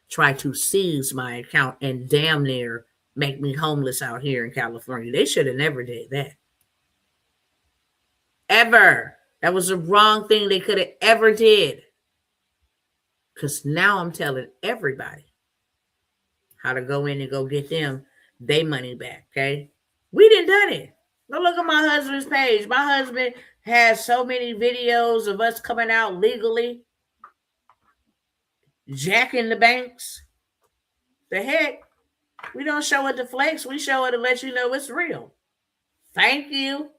tried to seize my account and damn near make me homeless out here in California. They should have never did that. Ever. That was the wrong thing they could have ever did. Because now I'm telling everybody how to go in and go get them their money back, okay? We done it. Go look at my husband's page. My husband has so many videos of us coming out legally, jacking the banks. The heck? We don't show it to flex. We show it to let you know it's real. Thank you.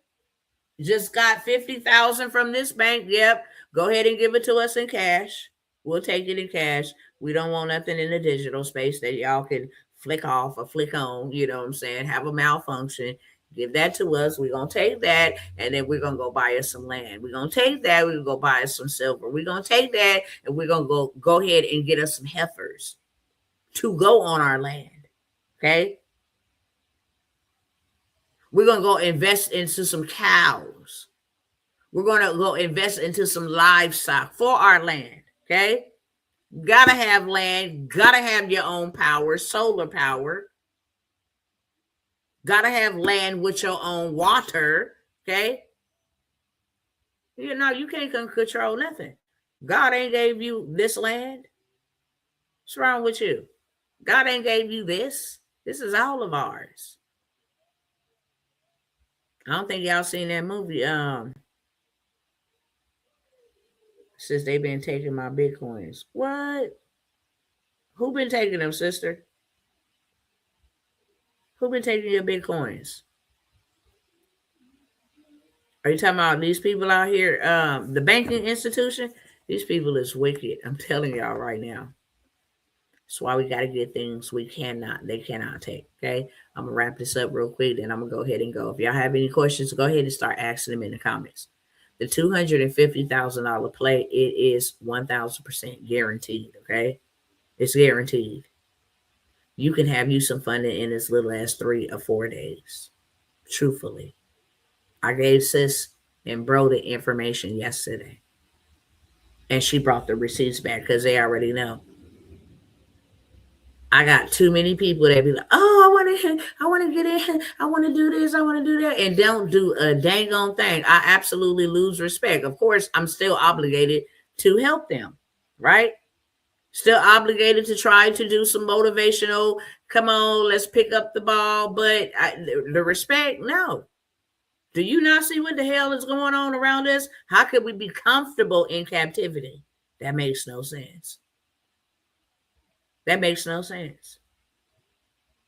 Just got $50,000 from this bank. Yep. Go ahead and give it to us in cash. We'll take it in cash. We don't want nothing in the digital space that y'all can flick off or flick on. You know what I'm saying? Have a malfunction. Give that to us. We're going to take that, and then we're going to go buy us some land. We're going to take that. We're going to go buy us some silver. We're going to take that, and we're going to go ahead and get us some heifers to go on our land. Okay? We're going to go invest into some cows. We're going to go invest into some livestock for our land. Okay? Gotta have land. Gotta have your own power, solar power. Gotta have land with your own water. Okay? You know, you can't control nothing. God ain't gave you this land. What's wrong with you? God ain't gave you this. This is all of ours. I don't think y'all seen that movie. Since they've been taking my Bitcoins. What? Who been taking them, sister? Who been taking your Bitcoins? Are you talking about these people out here? The banking institution? These people is wicked. I'm telling y'all right now. That's why we got to get things they cannot take. Okay. I'm going to wrap this up real quick. Then I'm going to go ahead and go. If y'all have any questions, go ahead and start asking them in the comments. The $250,000 play, it is 1,000% guaranteed. Okay. It's guaranteed. You can have you some funding in as little as 3 or 4 days. Truthfully. I gave sis and bro the information yesterday. And she brought the receipts back because they already know. I got too many people that be like, oh, I want to get in, I want to do this, I want to do that, and don't do a dang on thing. I absolutely lose respect. Of course, I'm still obligated to help them, right? Still obligated to try to do some motivational, come on, let's pick up the ball. But the respect, no. Do you not see what the hell is going on around us? How could we be comfortable in captivity? That makes no sense. That makes no sense.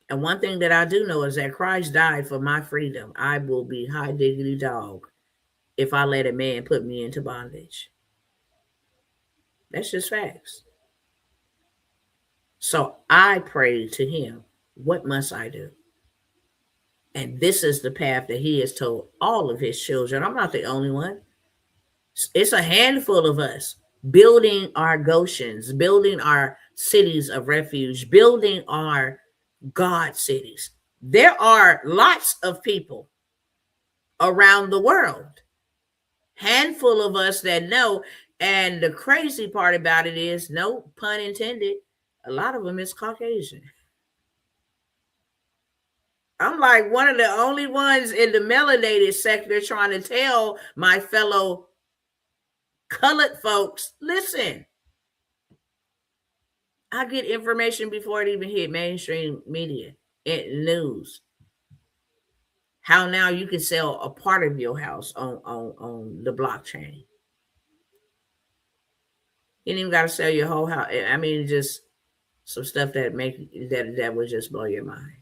And one thing that I do know is that Christ died for my freedom. I will be high diggity dog if I let a man put me into bondage. That's just facts. So I prayed to him, what must I do? And this is the path that he has told all of his children. I'm not the only one. It's a handful of us building our Goshens, building our cities of refuge, building our God cities. There are lots of people around the world, handful of us that know. And the crazy part about it is, no pun intended, a lot of them is Caucasian. I'm like one of the only ones in the melanated sector trying to tell my fellow colored folks, listen, I get information before it even hit mainstream media and news. How now you can sell a part of your house on the blockchain. You ain't even got to sell your whole house. I mean, just some stuff that would just blow your mind.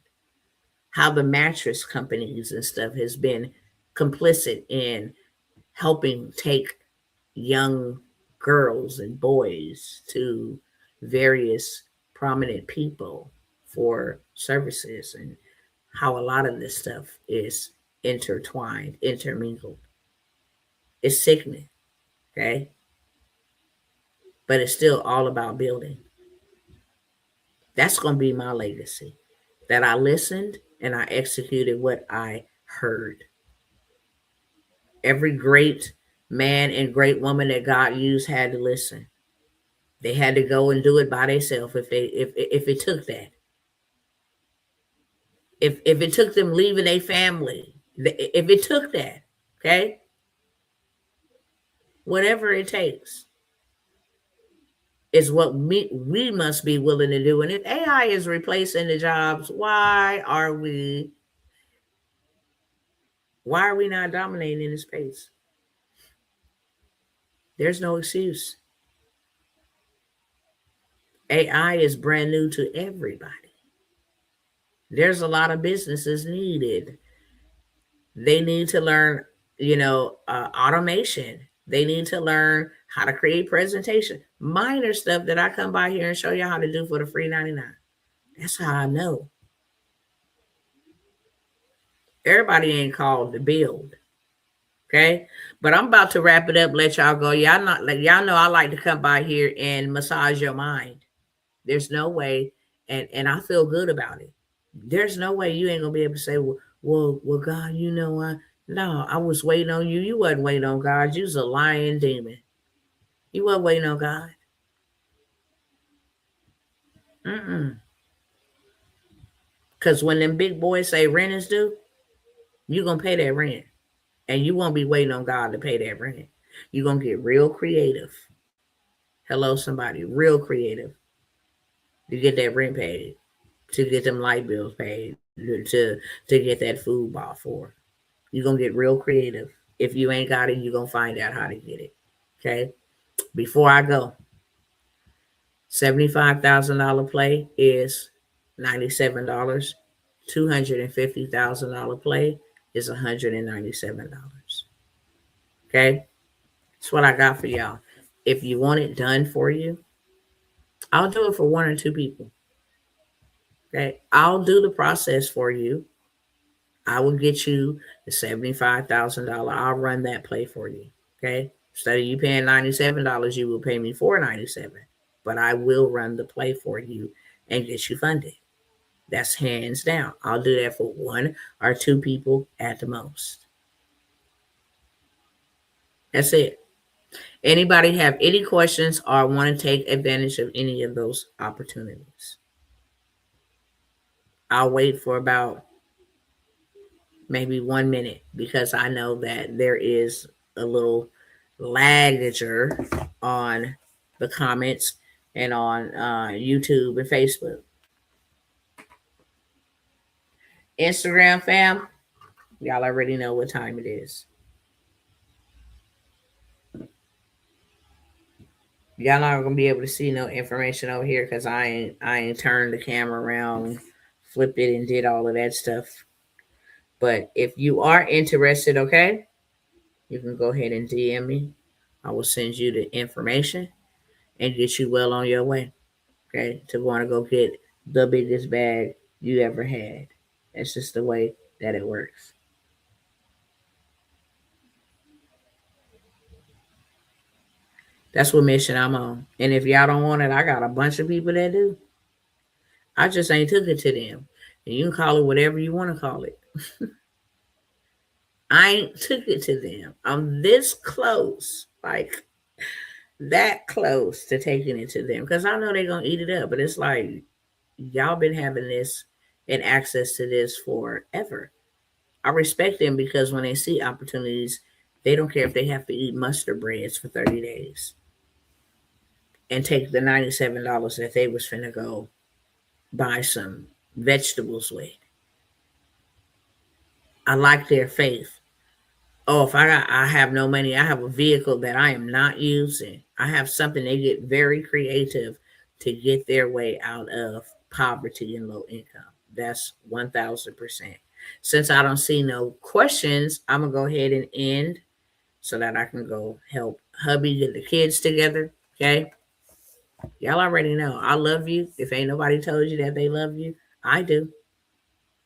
How the mattress companies and stuff has been complicit in helping take young girls and boys to various prominent people for services, and how a lot of this stuff is intertwined, intermingled. It's sickening, okay? But it's still all about building. That's going to be my legacy, that I listened and I executed what I heard. Every great man and great woman that God used had to listen. They had to go and do it by themselves if it took that. If it took them leaving their family, if it took that, okay? Whatever it takes is what we must be willing to do. And if AI is replacing the jobs, why are we not dominating in the space? There's no excuse. AI is brand new to everybody. There's a lot of businesses needed. They need to learn, automation. They need to learn how to create presentation. Minor stuff that I come by here and show you how to do for the free 99. That's how I know. Everybody ain't called to build. Okay. But I'm about to wrap it up, let y'all go. Y'all know I like to come by here and massage your mind. There's no way, and I feel good about it. There's no way you ain't gonna be able to say, well, God, no, I was waiting on you. You wasn't waiting on God. You was a lying demon. You wasn't waiting on God. Because when them big boys say rent is due, you're going to pay that rent. And you won't be waiting on God to pay that rent. You're going to get real creative. Hello, somebody. Real creative. To get that rent paid. To get them light bills paid. To get that food bought for. You're going to get real creative. If you ain't got it, you're going to find out how to get it. Okay? Before I go, $75,000 play is $97. $250,000 play is $197. Okay? That's what I got for y'all. if you want it done for you, I'll do it for 1 or 2 people. Okay. I'll do the process for you. I will get you the $75,000. I'll run that play for you. Okay. Instead of you paying $97, you will pay me $497. But I will run the play for you and get you funded. That's hands down. I'll do that for 1 or 2 people at the most. That's it. Anybody have any questions or want to take advantage of any of those opportunities? I'll wait for about maybe 1 minute because I know that there is a little lagager on the comments and on YouTube and Facebook. Instagram fam, y'all already know what time it is. Y'all not gonna be able to see no information over here because I ain't turned the camera around, flipped it, and did all of that stuff. But if you are interested, okay, you can go ahead and DM me. I will send you the information and get you well on your way, okay, to want to go get the biggest bag you ever had. That's just the way that it works. That's what mission I'm on. And if y'all don't want it, I got a bunch of people that do. I just ain't took it to them. And you can call it whatever you want to call it. I ain't took it to them. I'm this close, like that close to taking it to them because I know they're going to eat it up. But it's like, y'all been having this and access to this forever. I respect them because when they see opportunities, they don't care if they have to eat mustard breads for 30 days and take the $97 that they was finna go buy some vegetables with. I like their faith. Oh, if I have no money, I have a vehicle that I am not using. I have something. They get very creative to get their way out of poverty and low income. That's 1,000%. Since I don't see no questions, I'm going to go ahead and end so that I can go help hubby get the kids together. Okay. Y'all already know. I love you. If ain't nobody told you that they love you, I do.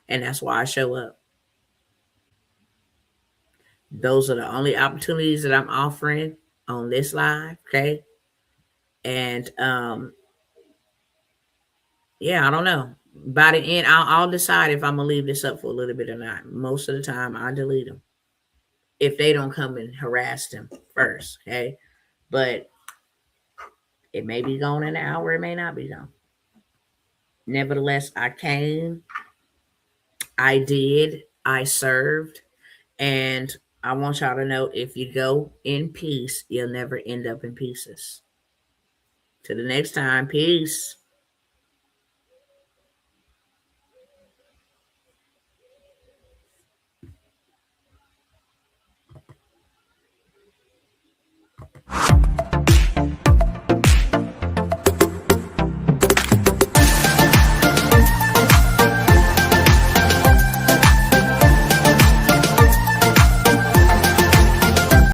And that's why I show up. Those are the only opportunities that I'm offering on this live. Okay. And yeah, I don't know. By the end, I'll decide if I'm gonna leave this up for a little bit or not. Most of the time, I delete them if they don't come and harass them first. Okay, but it may be gone in an hour. It may not be gone. Nevertheless, I came. I did. I served, and I want y'all to know: if you go in peace, you'll never end up in pieces. Till the next time, peace.